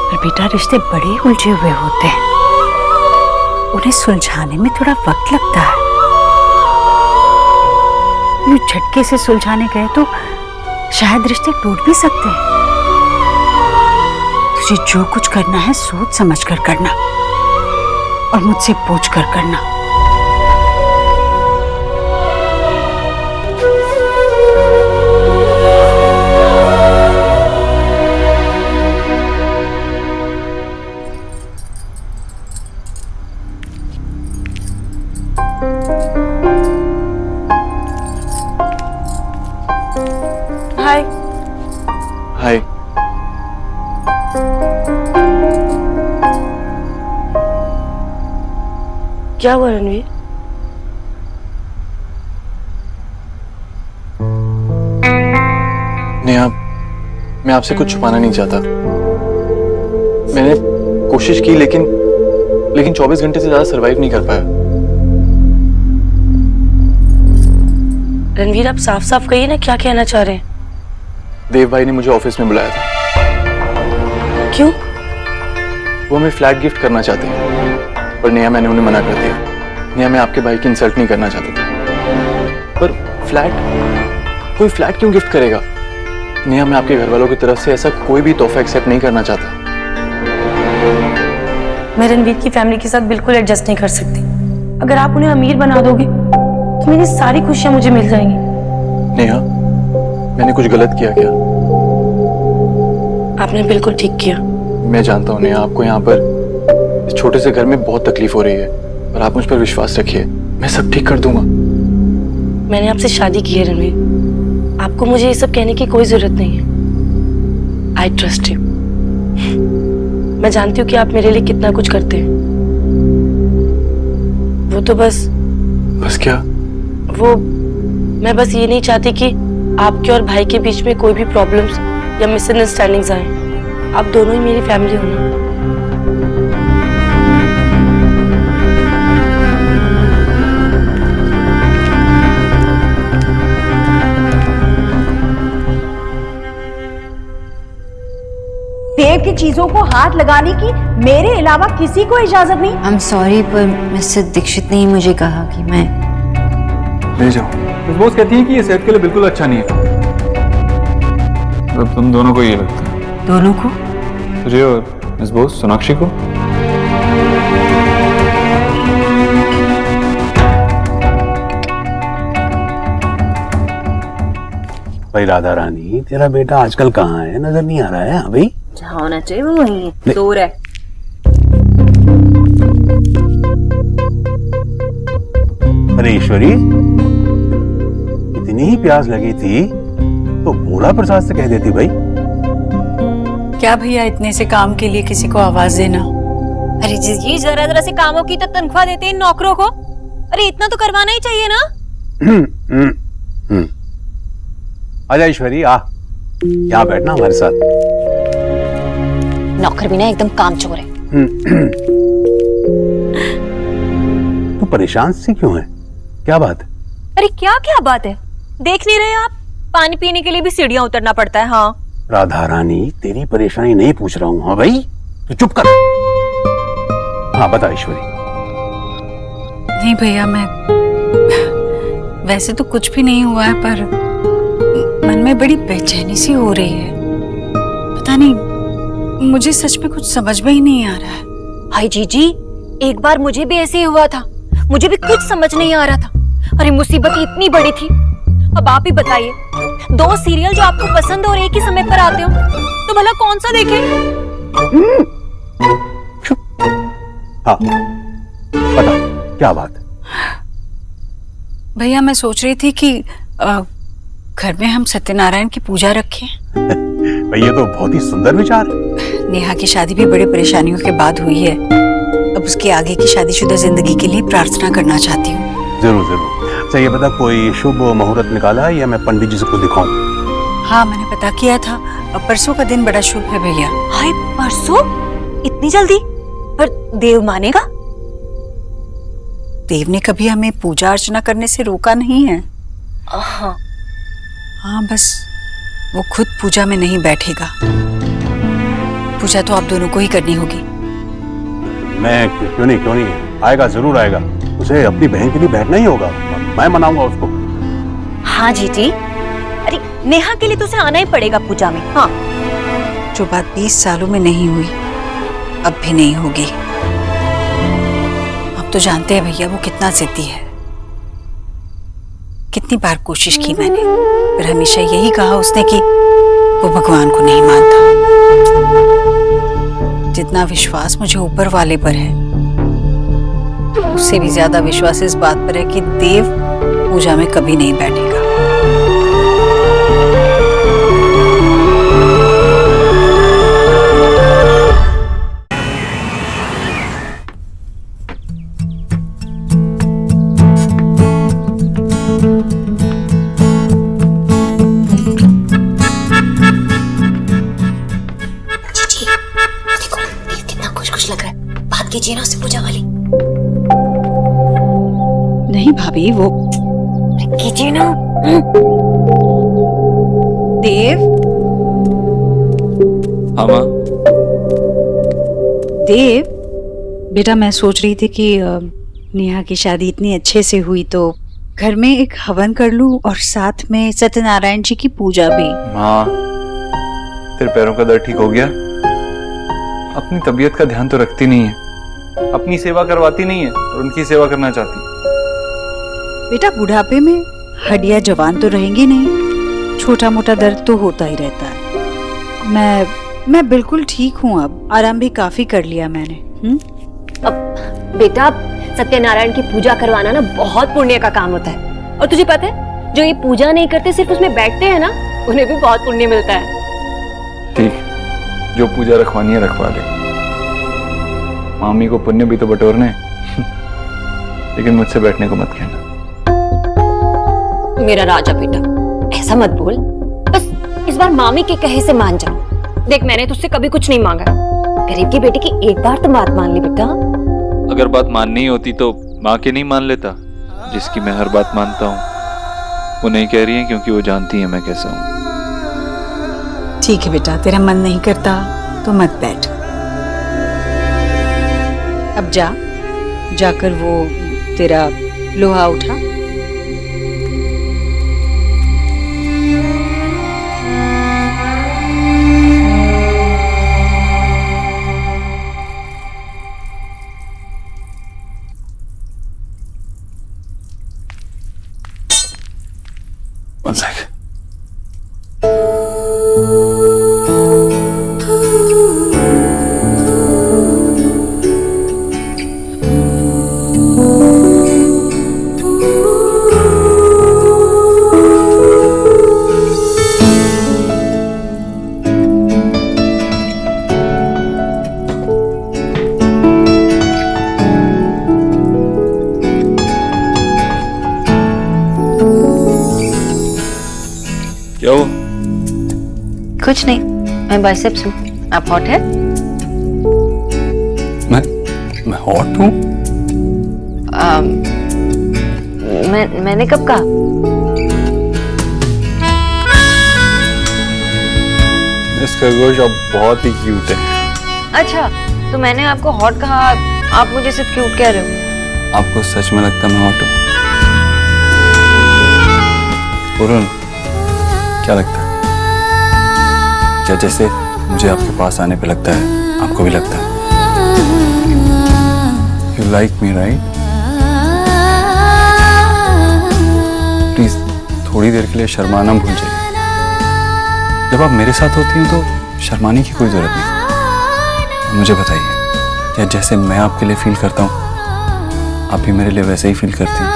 M: पर बेटा रिश्ते बड़े उलझे हुए होते हैं, उन्हें सुलझाने में थोड़ा वक्त लगता है। यूं झटके से सुलझाने गए तो शायद रिश्ते टूट भी सकते हैं। तुझे जो कुछ करना है सोच समझ कर करना, और मुझसे पूछ कर करना।
H: हाय।
G: हाय।
H: क्या हुआ रणवीर?
G: नेहा, मैं आपसे कुछ छुपाना नहीं चाहता। मैंने कोशिश की लेकिन 24 घंटे से ज्यादा सरवाइव नहीं कर पाया।
H: रणवीर आप साफ साफ कहिए ना, क्या कहना चाह रहे हैं?
G: देव भाई ने मुझे ऑफिस में बुलाया था।
H: क्यों?
G: वो हमें फ्लैट गिफ्ट करना चाहते हैं, पर नेहा मैंने उन्हें मना कर दिया। नेहा, मैं आपके भाई की इंसल्ट नहीं करना चाहता था, पर फ्लैट, कोई फ्लैट क्यों गिफ्ट करेगा? नेहा, मैं आपके घर वालों की तरफ से ऐसा कोई भी तोहफा एक्सेप्ट नहीं करना चाहता।
H: मैं रणवीर की फैमिली के साथ बिल्कुल एडजस्ट नहीं कर सकती। अगर आप उन्हें अमीर बना दोगे तो मेरी सारी खुशियां मुझे मिल जाएंगी।
G: नेहा, मैंने कुछ गलत किया क्या?
H: आपने बिल्कुल ठीक किया।
G: मैं जानता हूँ नेहा, आपको यहाँ पर इस छोटे से घर में बहुत तकलीफ हो रही है, पर आप मुझ पर विश्वास रखिए, मैं सब ठीक कर दूंगा।
H: मैंने आपसे शादी की है रणवीर, आपको मुझे ये सब कहने की कोई जरूरत नहीं है। I trust you. मैं जानती हूँ कि आप मेरे लिए कितना कुछ करते हैं। वो तो बस
G: क्या?
H: वो, मैं बस ये नहीं चाहती कि आपके और भाई के बीच में कोई भी प्रॉब्लम्स या मिसअंडरस्टैंडिंग्स आए। आप दोनों ही मेरी फैमिली हो ना।
D: देव की चीजों को हाथ लगाने की मेरे अलावा किसी को इजाजत नहीं।
B: आई एम सॉरी, पर मिस्टर दीक्षित ने ही मुझे कहा कि मैं
K: ले जाओ। मिस बोस कहती है कि ये सेहत के लिए बिल्कुल अच्छा नहीं है। तो तुम दोनों को ये लगता है?
M: दोनों को?
K: तुझे और मिस बोस, सोनाक्षी को?
L: भाई राधा रानी, तेरा बेटा आजकल कहाँ है? नजर नहीं आ रहा है। हाँ भाई,
F: जहाँ होना चाहिए वो वहीं है, दूर है।
L: अरे ईश्वरी, इतनी ही प्यास लगी थी तो भोला प्रसाद से कह देती भाई।
M: क्या भैया, इतने से काम के लिए किसी को आवाज देना?
F: अरे जी, जरा जरा से कामों की तो तनख्वाह देते हैं नौकरों को। अरे इतना तो करवाना ही चाहिए ना।
L: आजा ईश्वरी, आ यहाँ बैठना हमारे साथ।
F: नौकर भी ना एकदम कामचोर है।
L: तू परेशान सी क्यों है? क्या बात है?
F: अरे क्या क्या बात है, देख नहीं रहे आप? पानी पीने के लिए भी सीढ़ियां उतरना पड़ता है। हाँ
L: राधा रानी, तेरी परेशानी नहीं पूछ रहा हूँ। हाँ भाई, तू चुप कर। हाँ बता ईश्वरी।
J: नहीं भैया, मैं वैसे तो कुछ भी नहीं हुआ है, पर मन में बड़ी बेचैनी सी हो रही है। पता नहीं, मुझे सच में कुछ समझ में ही नहीं आ रहा है।
R: हाय जीजी, एक बार मुझे भी ऐसे ही हुआ था, मुझे भी कुछ समझ नहीं आ रहा था। अरे मुसीबत इतनी बड़ी थी। अब आप ही बताइए, 2 सीरियल जो आपको पसंद और एक ही समय पर आते हो, तो भला कौन सा देखें?
L: हाँ, पता क्या बात?
J: भैया मैं सोच रही थी कि घर में हम सत्यनारायण की पूजा रखें।
L: भाई ये तो बहुत ही सुंदर विचार है।
J: नेहा की शादी भी बड़ी परेशानियों के बाद हुई है। अब उसकी आगे की शादीशुदा जिंदगी के लिए प्रार्थना करना चाहती हूँ।
L: जरूर जरूर। अच्छा ये बता, कोई शुभ मुहूर्त निकाला है या मैं पंडित जी से कुछ दिखाऊं?
J: हाँ मैंने पता किया था, परसों का दिन बड़ा शुभ है भैया।
R: हाय परसों? इतनी जल्दी? पर देव मानेगा?
J: देव ने कभी हमें पूजा अर्चना करने से रोका नहीं है। हाँ बस वो खुद पूजा में नहीं बैठेगा। पूजा तो आप दोनों को ही करनी होगी।
L: मैं क्यों नहीं आएगा, जरूर आएगा। उसे अपनी बहन के लिए बैठना ही होगा, मैं मनाऊंगा उसको।
R: हाँ जीजी, अरे नेहा के लिए तो उसे आना ही पड़ेगा पूजा में। हाँ,
J: जो बात 20 सालों में नहीं हुई अब भी नहीं होगी। अब तो जानते हैं भैया वो कितना जिद्दी है। कितनी बार कोशिश की मैंने, पर हमेशा यही कहा उसने कि वो भगवान को नहीं मानता। जितना विश्वास मुझे ऊपर वाले पर है, उससे भी ज्यादा विश्वास इस बात पर है कि देव पूजा में कभी नहीं बैठेगा।
R: कीजिए ना उससे पूजा वाली।
J: नहीं भाभी, वो
R: कीजिए ना।
J: देव।
A: हाँ माँ।
J: देव बेटा, मैं सोच रही थी कि नेहा की शादी इतनी अच्छे से हुई तो घर में एक हवन कर लूं और साथ में सत्यनारायण जी की पूजा भी।
K: माँ, तेरे पैरों का दर्द ठीक हो गया? अपनी तबीयत का ध्यान तो रखती नहीं है, अपनी सेवा करवाती नहीं है और उनकी सेवा करना चाहती।
J: बेटा बुढ़ापे में हड्डियां जवान तो रहेंगी नहीं, छोटा मोटा दर्द तो होता ही रहता है। मैं बिल्कुल ठीक हूँ, अब आराम भी काफी कर लिया मैंने।
R: अब बेटा, सत्यनारायण की पूजा करवाना ना बहुत पुण्य का काम होता है। और तुझे पता है, जो ये पूजा नहीं करते सिर्फ उसमें बैठते हैं ना, उन्हें भी बहुत पुण्य मिलता है।
K: ठीक, जो पूजा रखवानी है रखवा ले। मामी को पुण्य भी तो बटोरने लेकिन मुझसे बैठने को मत कहना।
R: मेरा राजा बेटा, ऐसा मत बोल। बस इस बार मामी के कहे से मान जा। देख, मैंने तुझसे कभी कुछ नहीं मांगा। गरीब की बेटी की एक बार तो बात मान ली बेटा।
A: अगर बात माननी होती तो माँ के नहीं मान लेता, जिसकी मैं हर बात मानता हूँ। वो नहीं कह रही है क्योंकि वो जानती है मैं कैसा हूँ।
J: ठीक है बेटा, तेरा मन नहीं करता तो मत बैठ। अब जाकर वो तेरा लोहा उठा।
A: One sec. क्या हुआ?
F: कुछ नहीं, मैं बाइसेप्स हूँ। आप हॉट है?
K: मैं हॉट हूँ?
F: मैंने कब कहा?
K: इस खरगोश अब बहुत ही क्यूट है।
F: अच्छा, तो मैंने आपको हॉट कहा, आप मुझे सिर्फ क्यूट कह रहे हो?
K: आपको सच में लगता मैं हॉट हूँ? पूरन, क्या लगता है? क्या जैसे मुझे आपके पास आने पे लगता है, आपको भी लगता है? You like me, right? Please थोड़ी देर के लिए शर्माना भूल जाइए। जब आप मेरे साथ होती हैं तो शर्माने की कोई जरूरत नहीं। मुझे बताइए, क्या जैसे मैं आपके लिए फील करता हूँ आप भी मेरे लिए वैसे ही फील करती हैं?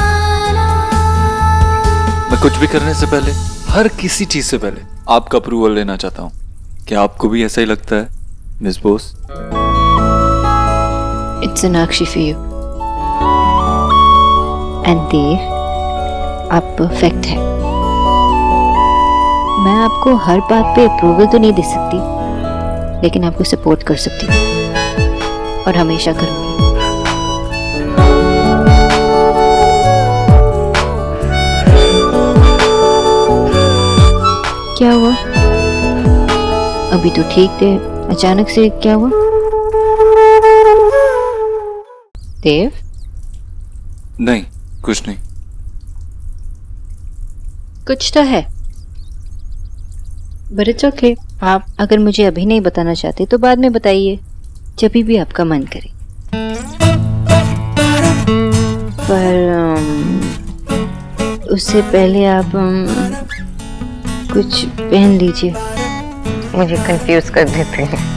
A: मैं कुछ भी करने से पहले, हर किसी चीज से पहले आपका अप्रूवल लेना चाहता हूँ। क्या आपको भी ऐसा ही लगता है miss Bose?
B: It's Sonakshi for you. And Dev, आप परफेक्ट है। मैं आपको हर बात पे अप्रूवल तो नहीं दे सकती, लेकिन आपको सपोर्ट कर सकती हूँ और हमेशा करूँगी। क्या हुआ? अभी तो ठीक थे, अचानक से क्या हुआ? देव?
A: नहीं, कुछ नहीं।
B: कुछ तो है, बट इट्स ओके। आप अगर मुझे अभी नहीं बताना चाहते तो बाद में बताइए, जब भी आपका मन करे। पर उससे पहले आप कुछ पहन लीजिए, मुझे कंफ्यूज कर देते हैं।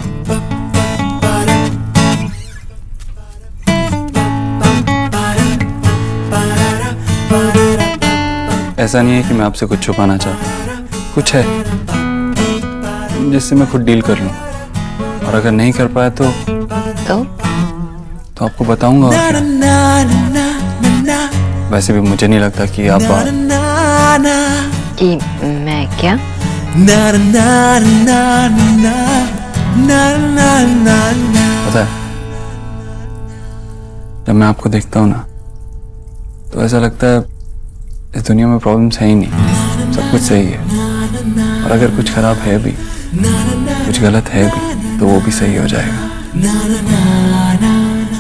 K: ऐसा नहीं है कि मैं आपसे कुछ छुपाना चाहता, कुछ है जिससे मैं खुद डील कर लूं, और अगर नहीं कर पाया तो आपको बताऊंगा। और क्या? वैसे भी मुझे नहीं लगता कि आप
B: कि मैं क्या?
K: पता है, जब मैं आपको देखता हूँ ना तो ऐसा लगता है इस दुनिया में प्रॉब्लम्स है ही नहीं, सब कुछ सही है। और अगर कुछ खराब है भी, कुछ गलत है भी, तो वो भी सही हो जाएगा।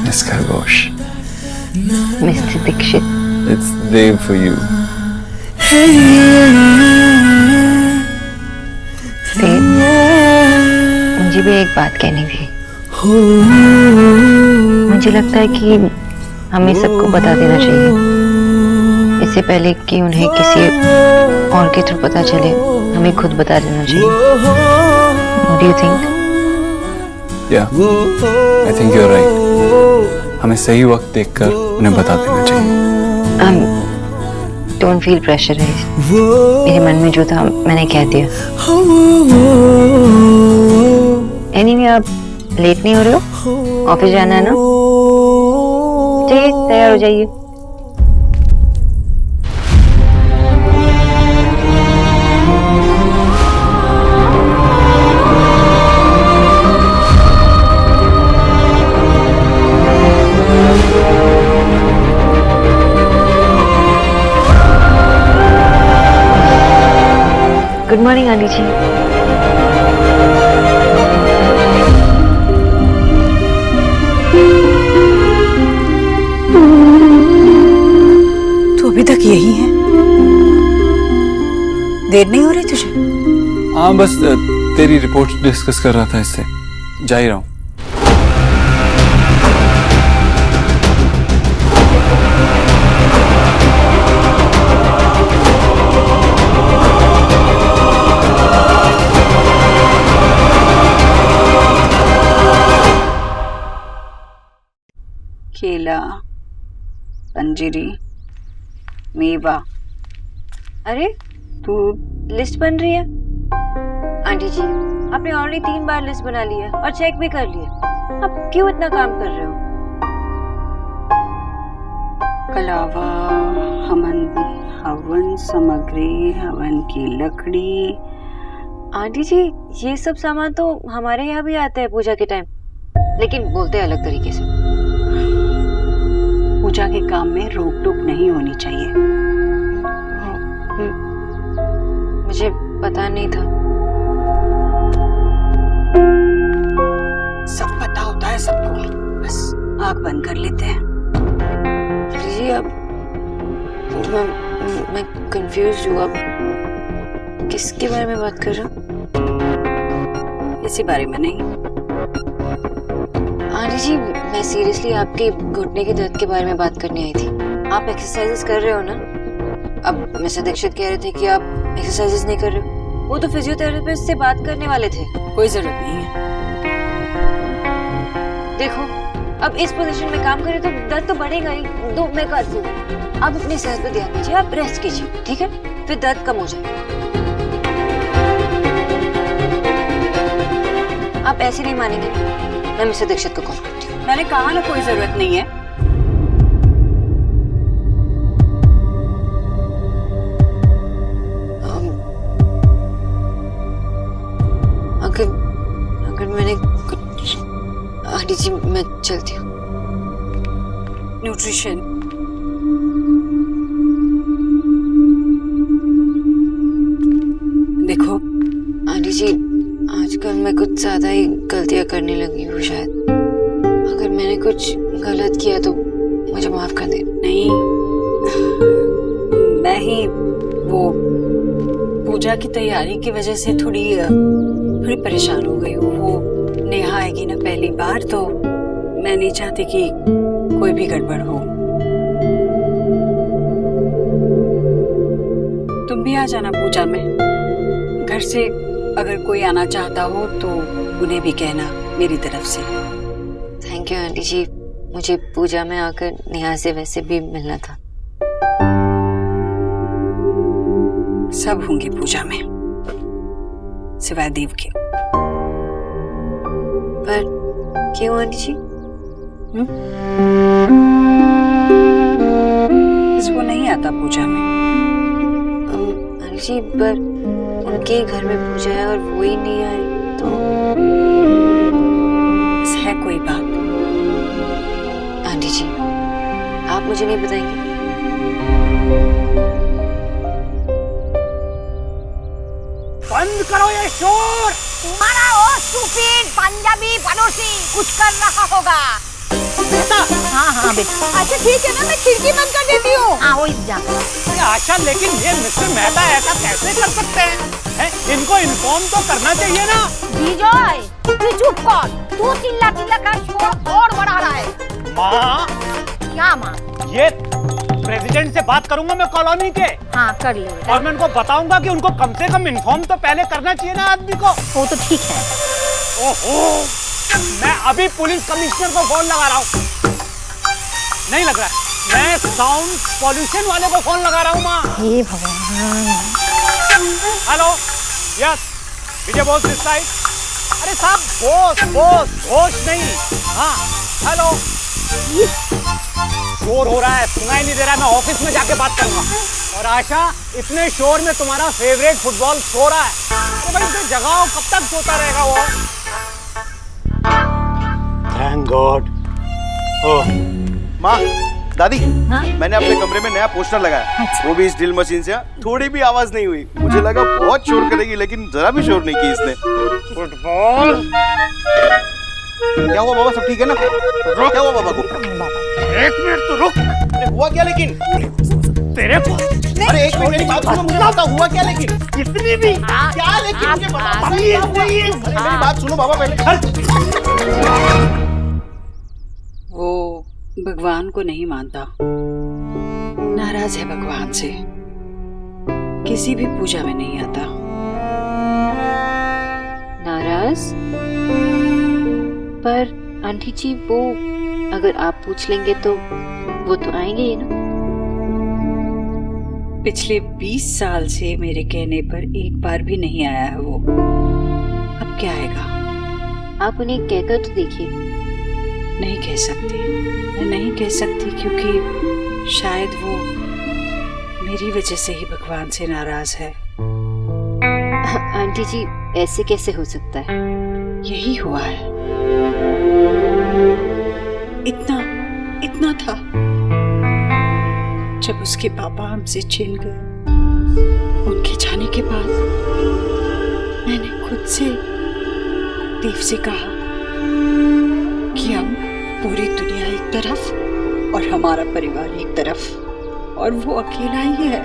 K: Miss Khargosh,
B: mister Dikshit,
K: it's Dev for you.
B: मुझे भी एक बात कहनी थी। मुझे लगता है कि हमें सबको बता देना चाहिए, इससे पहले कि उन्हें किसी और के थ्रू पता चले। हमें खुद बता देना चाहिए। What do you think?
K: Yeah, I think you're right. हमें सही वक्त देखकर उन्हें बता देना चाहिए।
B: Don't feel pressurized. मेरे मन में जो था मैंने कह दिया। Anyway, आप लेट नहीं हो रहे हो? ऑफिस जाना है ना? चलिए तैयार हो जाइए। गुड मॉर्निंग आंटी जी।
J: तू अभी तक यही है? देर नहीं हो रही तुझे?
K: हाँ, बस तेरी रिपोर्ट डिस्कस कर रहा था, इससे जा ही रहा हूँ।
J: केला, अंजीरी, मेवा।
B: अरे तू लिस्ट बन रही है? आंटी जी, आपने ऑलरेडी 3 बार लिस्ट बना ली है और चेक भी कर लिया। आप क्यों इतना काम कर रहे हो?
J: कलावा, हवन सामग्री, हवन की लकड़ी।
B: आंटी जी, ये सब सामान तो हमारे यहाँ भी आते हैं पूजा के टाइम, लेकिन बोलते हैं अलग तरीके से।
J: पूजा के काम में रोक टोक नहीं होनी चाहिए।
B: मुझे पता नहीं था।
J: सब पता होता है सबको, बस आंख बंद कर लेते हैं।
B: एक्चुअली अब मैं कंफ्यूज हूँ। अब किसके बारे में बात कर रहा हूँ?
J: इसी बारे में नहीं।
B: आंटी जी, मैं सीरियसली आपके घुटने के दर्द के बारे में बात करने आई थी। आप एक्सरसाइजेस कर रहे हो ना? अब मिस्टर दीक्षित कह रहे थे कि आप एक्सरसाइजेस नहीं कर रहे हो। वो तो फिजियोथेरेपिस्ट से बात करने वाले थे।
J: कोई जरूरत नहीं है।
B: देखो, अब इस पोजीशन में काम करें तो दर्द तो बढ़ेगा ही। तो मैं करती हूँ, आप अपनी सेहत पर ध्यान दीजिए, आप रेस्ट कीजिए, ठीक है? फिर दर्द कम हो जाए। आप ऐसे नहीं मानेंगे, मैं मिस्टर दीक्षित को कॉल करती हूँ।
J: मैंने कहा ना कोई जरूरत नहीं है।
B: अगर मैंने कुछ, आंटी जी मैं चलती हूँ।
J: न्यूट्रिशन देखो
B: आंटी जी, आजकल मैं कुछ ज्यादा ही गलतियां करने लगी हूँ शायद। अगर मैंने कुछ गलत किया तो मुझे माफ कर दे।
J: नहीं, मैं ही वो पूजा की तैयारी की वजह से थोड़ी परेशान हो गई हूँ। वो नेहा आएगी ना पहली बार, तो मैं नहीं चाहती कि कोई भी गड़बड़ हो। तुम भी आ जाना पूजा में। घर से अगर कोई आना चाहता हो तो उन्हें भी कहना मेरी तरफ से।
B: थैंक यू आंटी जी, मुझे पूजा में आकर नेहा से वैसे भी मिलना था।
J: सब होंगे पूजा में सिवाय देव के।
B: पर क्यों आंटी जी?
J: इसको नहीं आता पूजा में।
B: आंटी जी, पर उनके घर में पूजा है और वो ही नहीं आए तो
J: है कोई बात?
B: आंटी जी, आप मुझे नहीं बताएंगे?
L: बंद करो ये शोर।
D: तुम्हारा वो स्टूपिड पंजाबी पड़ोसी कुछ कर रहा होगा। हाँ हाँ बेटा। अच्छा ठीक है ना, मैं खिड़की बंद कर देती हूँ। हाँ वो जा।
L: आशा, लेकिन ये मिस्टर मेहता ऐसा कैसे कर सकते हैं? इनको इन्फॉर्म तो करना चाहिए ना।
D: विजय, तू चुप कर। तू चिल्ला चिल्ला कर शोर और बढ़ा रहा है।
L: माँ,
D: क्या माँ?
L: ये प्रेसिडेंट से बात करूंगा मैं कॉलोनी के।
D: हाँ कर ले।
L: और मैं उनको बताऊंगा कि उनको कम से कम इन्फॉर्म तो पहले करना चाहिए ना आदमी को।
D: वो तो ठीक है।
L: ओहो, मैं अभी पुलिस कमिश्नर को फोन लगा रहा हूँ। नहीं लग रहा है, मैं साउंड पॉल्यूशन वाले को फोन लगा रहा हूँ माँ।
D: हे भगवान।
L: Hello, yes, Vijay Bose this side. अरे साहब, बोस होश नहीं। हाँ हेलो, शोर हो रहा है, सुनाई नहीं दे रहा है। मैं ऑफिस में जाके बात करूंगा। और आशा, इतने शोर में तुम्हारा फेवरेट फुटबॉल सो रहा है। अरे भाई इसे जगाओ, कब तक सोता रहेगा वो?
I: Thank God. ओह माँ, दादी, मैंने अपने कमरे में नया पोस्टर लगाया। वो भी इस ड्रिल मशीन से। थोड़ी भी आवाज नहीं हुई। मुझे लगा बहुत शोर करेगी, लेकिन जरा भी शोर नहीं की इसने। फुटबॉल। क्या हुआ बाबा, सब ठीक है ना? क्या हुआ बाबा को?
L: एक मिनट तो रुक।
I: अरे हुआ क्या लेकिन?
L: तेरे को
I: अरे एक मिनट, मेरी बात सुनो, मुझे बता हुआ क्या लेकिन?
L: कितनी भी
I: क्या लेकिन मुझे बता। मेरी बात सुनो बाबा पहले।
J: वो भगवान को नहीं मानता, नाराज है भगवान से, किसी भी पूजा में नहीं आता।
B: नाराज? पर आंटी जी, वो अगर आप पूछ लेंगे तो वो तो आएंगे ही ना।
J: पिछले 20 साल से मेरे कहने पर एक बार भी नहीं आया है वो। अब क्या आएगा?
B: आप उन्हें कहकर तो देखिए।
J: नहीं कह सकती, मैं नहीं कह सकती, क्योंकि शायद वो मेरी वजह से ही भगवान से नाराज है।
B: आंटी जी, ऐसे कैसे हो सकता है?
J: यही हुआ है। इतना था जब उसके पापा हमसे छिन गए। उनके जाने के बाद मैंने खुद से देव से कहा कि हम पूरी दुनिया एक तरफ और हमारा परिवार एक तरफ और वो अकेला ही है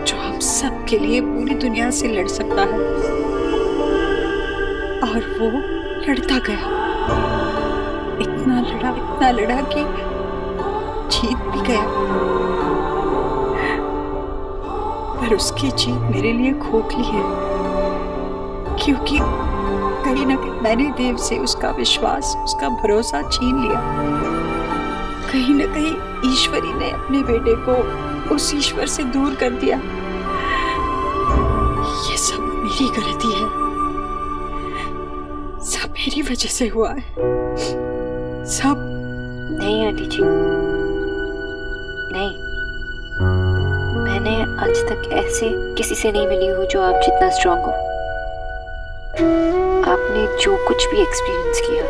J: जो हम सब के लिए पूरी दुनिया से लड़ सकता है। और वो लड़ता गया, इतना लड़ा कि जीत भी गया। पर उसकी जीत मेरे लिए खोखली है, क्योंकि कहीं ना कहीं मैंने देव से उसका विश्वास, उसका भरोसा छीन लिया। कहीं ना कहीं ईश्वरी ने अपने बेटे को उस ईश्वर से दूर कर दिया। ये सब मेरी गलती है, सब मेरी वजह से हुआ है, सब।
B: नहीं आंटी जी, नहीं, मैंने आज तक ऐसे किसी से नहीं मिली हूँ जो आप जितना स्ट्रांग हो। आपने जो कुछ भी एक्सपीरियंस किया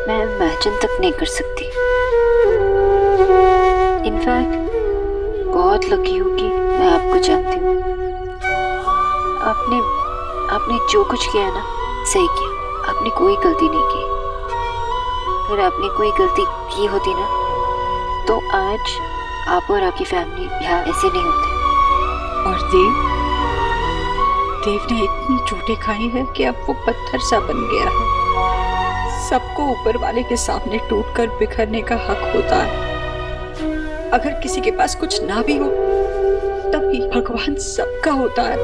B: मैं इमेजिन तक नहीं कर सकती। इनफैक्ट बहुत लकी हूँ कि मैं आपको जानती हूँ। आपने जो कुछ किया ना सही किया, आपने कोई गलती नहीं की। अगर आपने कोई गलती की होती ना तो आज आप और आपकी फैमिली यहाँ ऐसे नहीं होते।
J: और देव ने इतनी चोटें खाई है कि अब वो पत्थर सा बन गया है। सबको ऊपर वाले के सामने टूटकर बिखरने का हक होता है। अगर किसी के पास कुछ ना भी हो तब भी भगवान सबका होता है।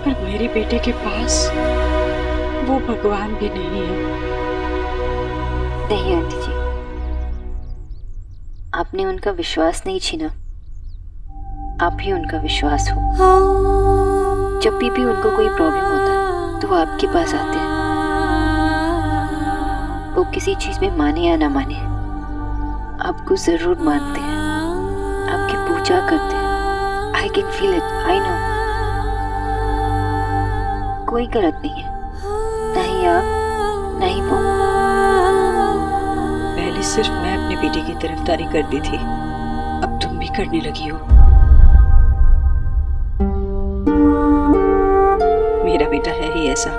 J: पर मेरे बेटे के पास वो भगवान भी नहीं है।
B: नहीं आंटी जी, आपने उनका विश्वास नहीं छीना, आप ही उनका विश्वास हो। जब भी उनको कोई प्रॉब्लम होता है तो वो आपके पास आते हैं। वो किसी चीज में माने या ना माने, आपको जरूर मानते हैं, आपकी पूजा करते हैं। I can feel it, I know. कोई गलत नहीं है, नहीं आप नहीं वो।
J: पहले सिर्फ मैं अपने बेटे की तरफदारी करती थी, अब तुम भी करने लगी हो। मेरा बेटा है ही ऐसा,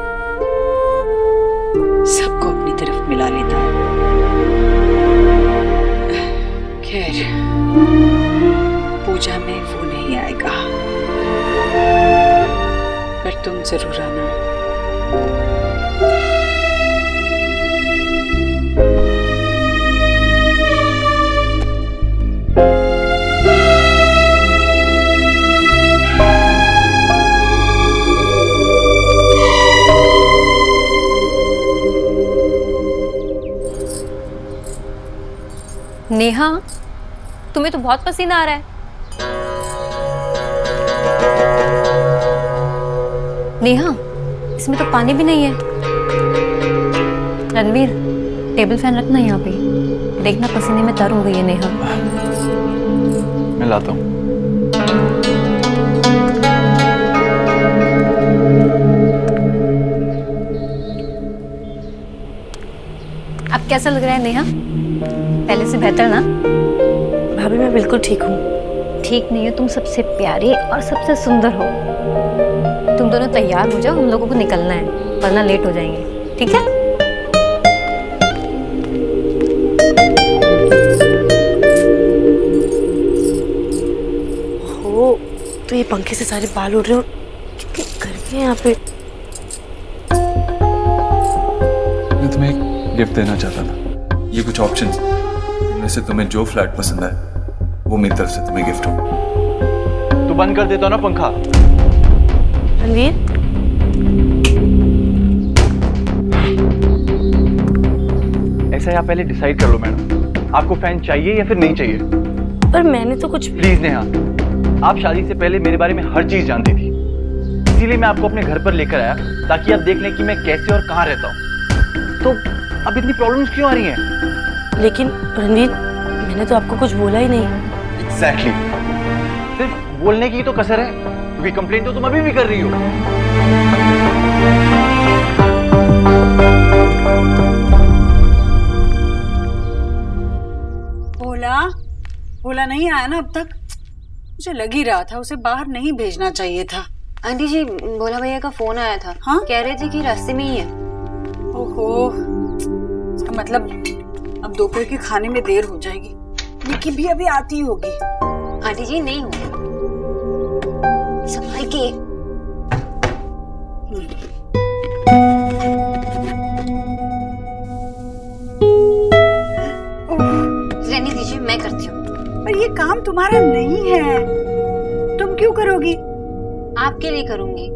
J: सबको अपनी तरफ मिला लेता है। खैर, पूजा में वो नहीं आएगा, पर तुम जरूर आना।
E: नेहा, तुम्हें तो बहुत पसीना आ रहा है। नेहा, इसमें तो पानी भी नहीं है। रणवीर, टेबल फैन रखना यहाँ पे, देखना पसीने में तर हो गई है नेहा।
K: मैं लाता हूँ।
E: अब कैसा लग रहा है नेहा? पहले से बेहतर ना?
H: भाभी मैं बिल्कुल ठीक हूँ।
E: ठीक नहीं हो, तुम सबसे प्यारे और सबसे सुंदर हो। तुम दोनों तैयार हो जाओ, हम लोगों को निकलना है, वरना लेट हो जाएंगे। ठीक है?
H: हो, तो ये पंखे से सारे बाल उड़ रहे हो, कितनी गर्मी है यहाँ पे।
K: मैं तुम्हें एक गिफ्ट देना चाहता था। ये कुछ ऑप्शंस, इनमें से तुम्हें जो फ्लैट पसंद है वो मेरी तरफ से तुम्हें गिफ्ट हो।
G: तू बंद कर देता ना पंखा।
H: रणवीर,
G: ऐसा ही आप पहले डिसाइड कर लो मैडम, आपको फैन चाहिए या फिर नहीं चाहिए।
H: पर मैंने तो कुछ।
G: प्लीज नेहा, आप शादी से पहले मेरे बारे में हर चीज जानती थी, इसीलिए मैं आपको अपने घर पर लेकर आया ताकि आप देख लें कि मैं कैसे और कहाँ रहता हूँ। तो अब इतनी प्रॉब्लम्स क्यों आ रही हैं?
H: लेकिन रणवीर, मैंने तो आपको कुछ बोला ही नहीं।
G: एग्जैक्टली, सिर्फ बोलने की तो कसर है, क्योंकि कंप्लेन तो तुम अभी भी कर रही हो।
J: भोला नहीं आया ना अब तक? मुझे लग ही रहा था उसे बाहर नहीं भेजना चाहिए था।
B: आंटी जी, भोला भैया का फोन आया था। हाँ? कह रहे थे कि रास्ते में ही है।
J: ओहो, इसका मतलब अब दोपहर के खाने में देर हो जाएगी। निक्की भी अभी आती होगी।
R: आंटी जी नहीं होगी, संभाल के। रहने दीजिए, मैं करती हूँ।
J: पर ये काम तुम्हारा नहीं है, तुम क्यों करोगी?
R: आपके लिए करूंगी।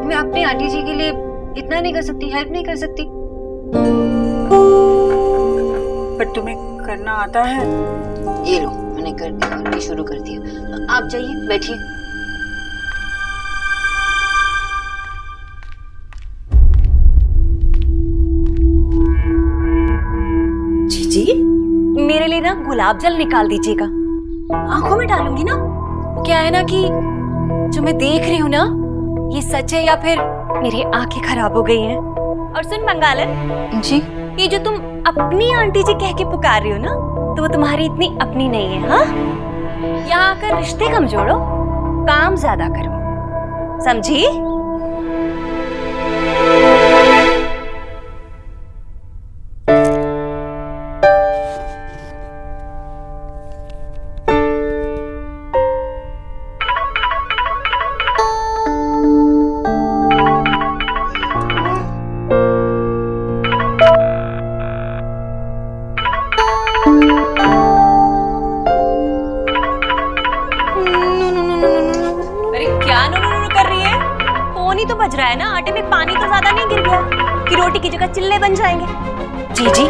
R: मैं अपनी आंटी जी के लिए इतना नहीं कर सकती, हेल्प नहीं कर सकती।
J: पर तुम्हें करना आता है?
R: ये लो, मैंने कर दिया, करनी शुरू कर दिया। आप जाइए, बैठिए। जी मेरे लिए ना गुलाब जल निकाल दीजिएगा, आंखों में डालूंगी ना। क्या है ना कि जो मैं देख रही हूँ ना, ये सच है या फिर मेरी आंखें खराब हो गई हैं। और सुन मंगालन जी, ये जो तुम अपनी आंटी जी कह के पुकार रही हो ना, तो वो तुम्हारी इतनी अपनी नहीं है। हाँ, यहाँ आकर रिश्ते कम जोड़ो, काम ज्यादा करो, समझी? बज रहा है ना, आटे में पानी तो ज्यादा नहीं गिर गया कि रोटी की जगह चिल्ले बन जाएंगे। जी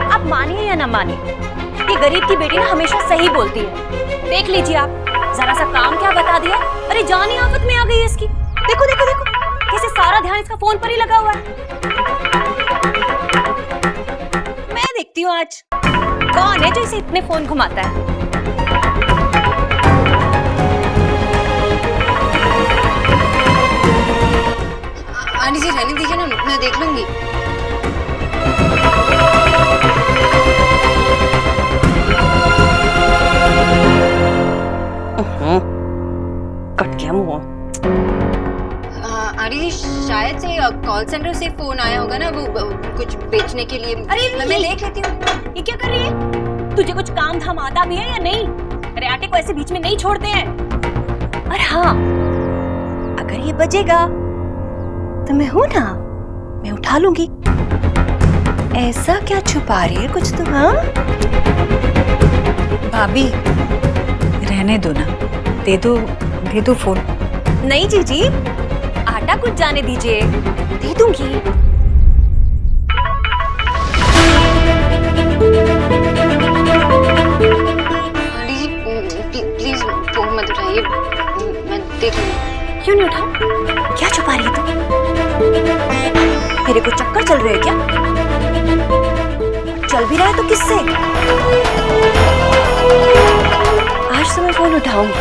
R: आप मानिए या ना मानिए, ये गरीब की बेटी ना हमेशा सही बोलती है। देख लीजिए आप, जरा सा काम क्या बता दिया, अरे जान ही आफत में आ गई है इसकी। देखो देखो देखो कैसे सारा ध्यान इसका फोन पर ही लगा हुआ है। मैं देखती हूँ आज कौन है जो इसे इतने फोन घुमाता है। आंटी जी रहने दीजिए ना, मैं देख लूंगी। कट गया मुंह। आंटी जी शायद से कॉल सेंटर से फोन आया होगा ना, वो कुछ बेचने के लिए। अरे मैं देख लेती हूँ। ये क्या कर रही है? तुझे कुछ काम धाम आता भी है या नहीं? अरे आटे को ऐसे बीच में नहीं छोड़ते हैं। और हाँ, अगर ये बजेगा तो मैं हूं ना, मैं उठा लूंगी। ऐसा क्या छुपा रही है कुछ तुम? हाँ
J: भाभी रहने दो ना, दे दो फोन।
R: नहीं जीजी, आटा कुछ जाने दीजिए, दे दूंगी। प्लीज फोन मत उठाइए, मैं देख लूंगी। क्यों नहीं उठाऊं? क्या छुपा रही है तुम? मेरे को चक्कर चल रहे हैं क्या? चल भी रहा है तो किससे? आज तो मैं फोन उठाऊंगी।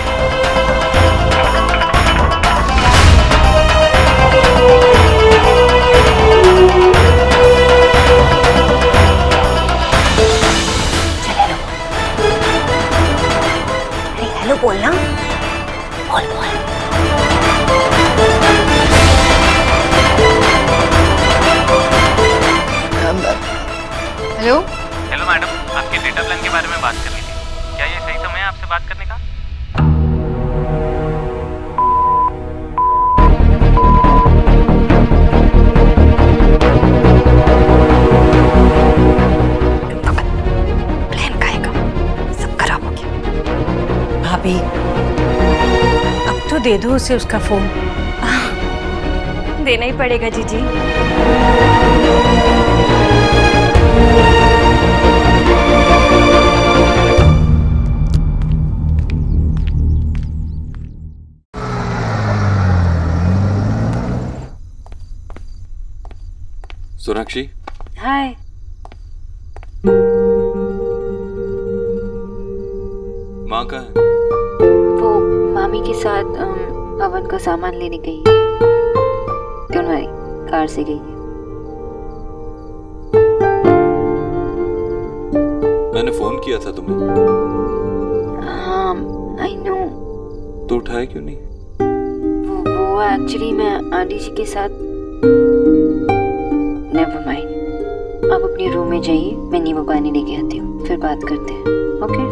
R: चले लो। अरे हेलो बोलना, बोल बोल। हेलो
S: हेलो मैडम, आपके डेटा प्लान के बारे में बात करनी थी। क्या ये सही समय है आपसे बात करने का?
R: प्लान खाएगा, सब खराब हो गया।
J: भाभी अब तो दे दो उसे उसका फोन।
R: देना ही पड़ेगा जीजी।
A: सोनाक्षी,
R: हाय।
A: माँ कहाँ है?
B: वो मामी के साथ हवन का सामान लेने गई है। डोंट वरी, कार से गई है।
A: मैंने फोन किया था तुम्हें।
B: हाँ आई नो।
A: तो उठाया क्यों नहीं?
B: वो एक्चुअली मैं आंटी जी के साथ। Never mind. आप अपने रूम में जाइए, मैं नींबू पानी लेके आती हूँ, फिर बात करते हैं। ओके?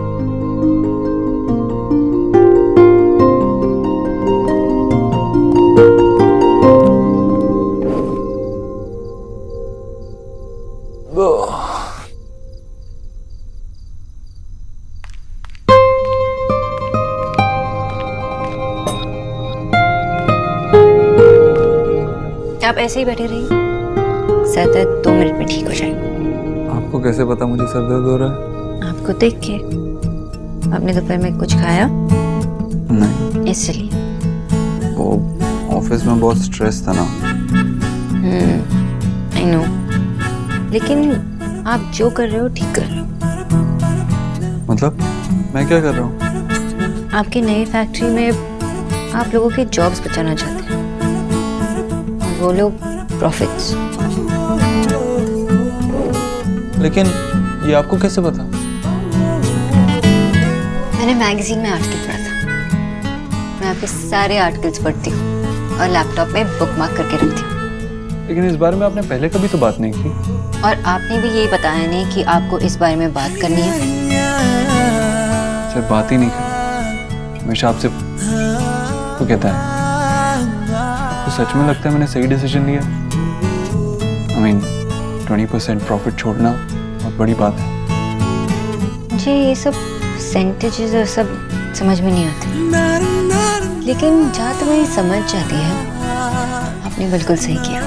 B: आप ऐसे ही बैठे रहिए, सर दर्द 2 मिनट में ठीक हो जाएगा।
K: आपको कैसे पता मुझे सर दर्द हो रहा है?
B: आपको देख के। आपने दोपहर में कुछ खाया?
K: नहीं।
B: इसलिए
K: वो ऑफिस में बहुत स्ट्रेस था ना।
B: आई नो, लेकिन आप जो कर रहे हो ठीक कर रहे हो।
K: मतलब मैं क्या कर रहा हूँ?
B: आपकी नई फैक्ट्री में आप लोगों के जॉब्स बचाना चाहते हैं, वो लोग प्रॉफिट्स।
K: लेकिन ये आपको कैसे पता?
B: मैंने मैगजीन में आर्टिकल पढ़ा था। मैं आपके सारे आर्टिकल्स पढ़ती हूँ और लैपटॉप में बुकमार्क करके रखती हूँ।
K: लेकिन इस बारे में आपने पहले कभी तो बात नहीं की।
B: और आपने भी यही बताया नहीं कि आपको इस बारे में बात करनी है।
K: सिर्फ बात ही नहीं की, हमेशा आपसे तो कहता है। तो सच में लगता है मैंने सही डिसीजन लिया? I mean, 20% प्रॉफिट छोड़ना बहुत बड़ी बात है।
B: मुझे ये सब परसेंटेजेस और सब समझ में नहीं आते, लेकिन जहाँ तक मेरी समझ जाती है, आपने बिल्कुल सही किया।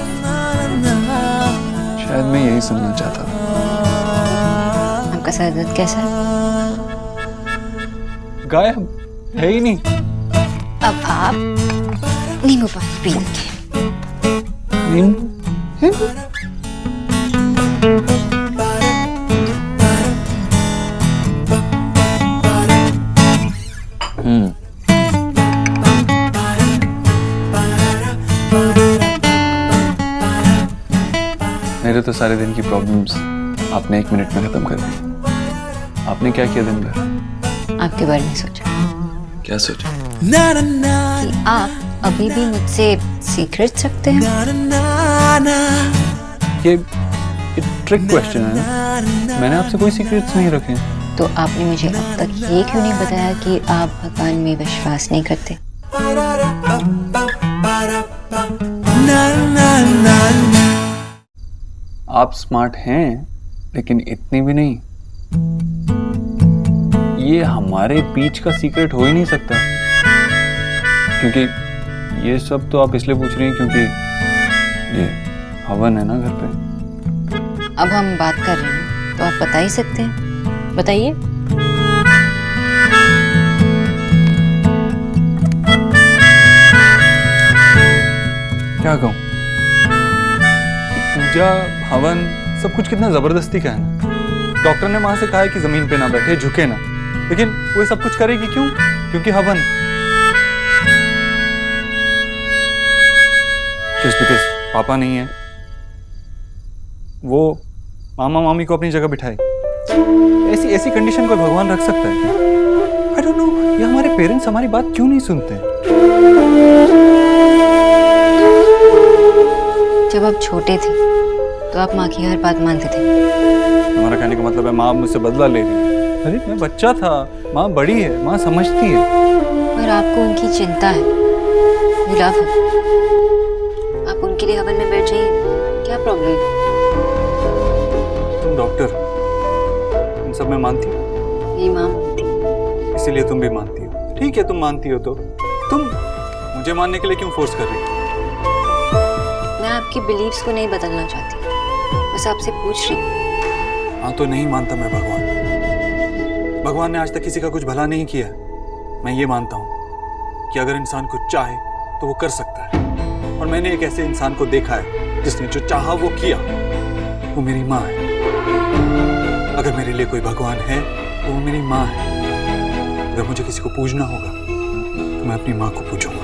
K: शायद मैं यही सुनना चाहता था।
B: आपका सर दर्द कैसा है?
K: गायब है ही नहीं।
B: अब आप नींबू पानी पिएंगे।
K: मेरे तो सारे दिन की प्रॉब्लम्स आपने 1 मिनट में खत्म कर दी। आपने क्या किया दिन भर?
B: आपके बारे में सोचा।
K: क्या सोचा?
B: कि आप अभी भी मुझसे सीक्रेट्स रखते हैं।
K: ये ट्रिक क्वेश्चन है ना? मैंने आपसे कोई सीक्रेट्स नहीं रखे।
B: तो आपने मुझे अब तक ये क्यों नहीं बताया कि आप भगवान में विश्वास नहीं करते?
K: आप स्मार्ट हैं, लेकिन इतनी भी नहीं। ये हमारे बीच का सीक्रेट हो ही नहीं सकता, क्योंकि ये सब तो आप इसलिए पूछ रही हैं क्योंकि ये हवन है ना घर पे।
B: अब हम बात कर रहे हैं तो आप बता ही सकते हैं, बताइए।
K: क्या कहूँ? पूजा हवन सब कुछ कितना जबरदस्ती का है ना। डॉक्टर ने वहां से कहा है कि जमीन पे ना बैठे, झुके ना, लेकिन वो सब कुछ करेगी क्यों? क्योंकि हवन। जस्ट बिकॉज पापा नहीं है, वो मामा मामी को अपनी जगह बिठाए। ऐसी कंडीशन को भगवान रख सकता है? आई डोंट नो, ये हमारे पेरेंट्स हमारी बात क्यों नहीं सुनते?
B: जब आप छोटे थे तो आप माँ की हर बात मानते थे।
K: हमारा कहने का मतलब है माँ मुझसे बदला ले रही है। अरे मैं बच्चा था, माँ बड़ी है, माँ समझती है।
B: और आपको उनकी चिंता है, लव है। आप उनके लिए हवन में बैठ जाइए, क्या प्रॉब्लम है?
K: तुम डॉक्टर इन सब में मानती हो?
B: ये माँ मानती,
K: इसीलिए तुम भी मानती हो। ठीक है, तुम मानती हो तो तुम मुझे मानने के लिए क्यों फोर्स कर रही हो?
B: मैं आपकी बिलीव्स को नहीं बदलना चाहती, बस आपसे पूछ रही हूँ।
K: हाँ तो नहीं मानता मैं भगवान ने आज तक किसी का कुछ भला नहीं किया। मैं ये मानता हूँ कि अगर इंसान कुछ चाहे तो वो कर सकता है, और मैंने एक ऐसे इंसान को देखा है जिसने जो चाहा वो किया। वो मेरी माँ है। अगर मेरे लिए कोई भगवान है तो वो मेरी माँ है। अगर मुझे किसी को पूजना होगा तो मैं अपनी माँ को पूजूंगा।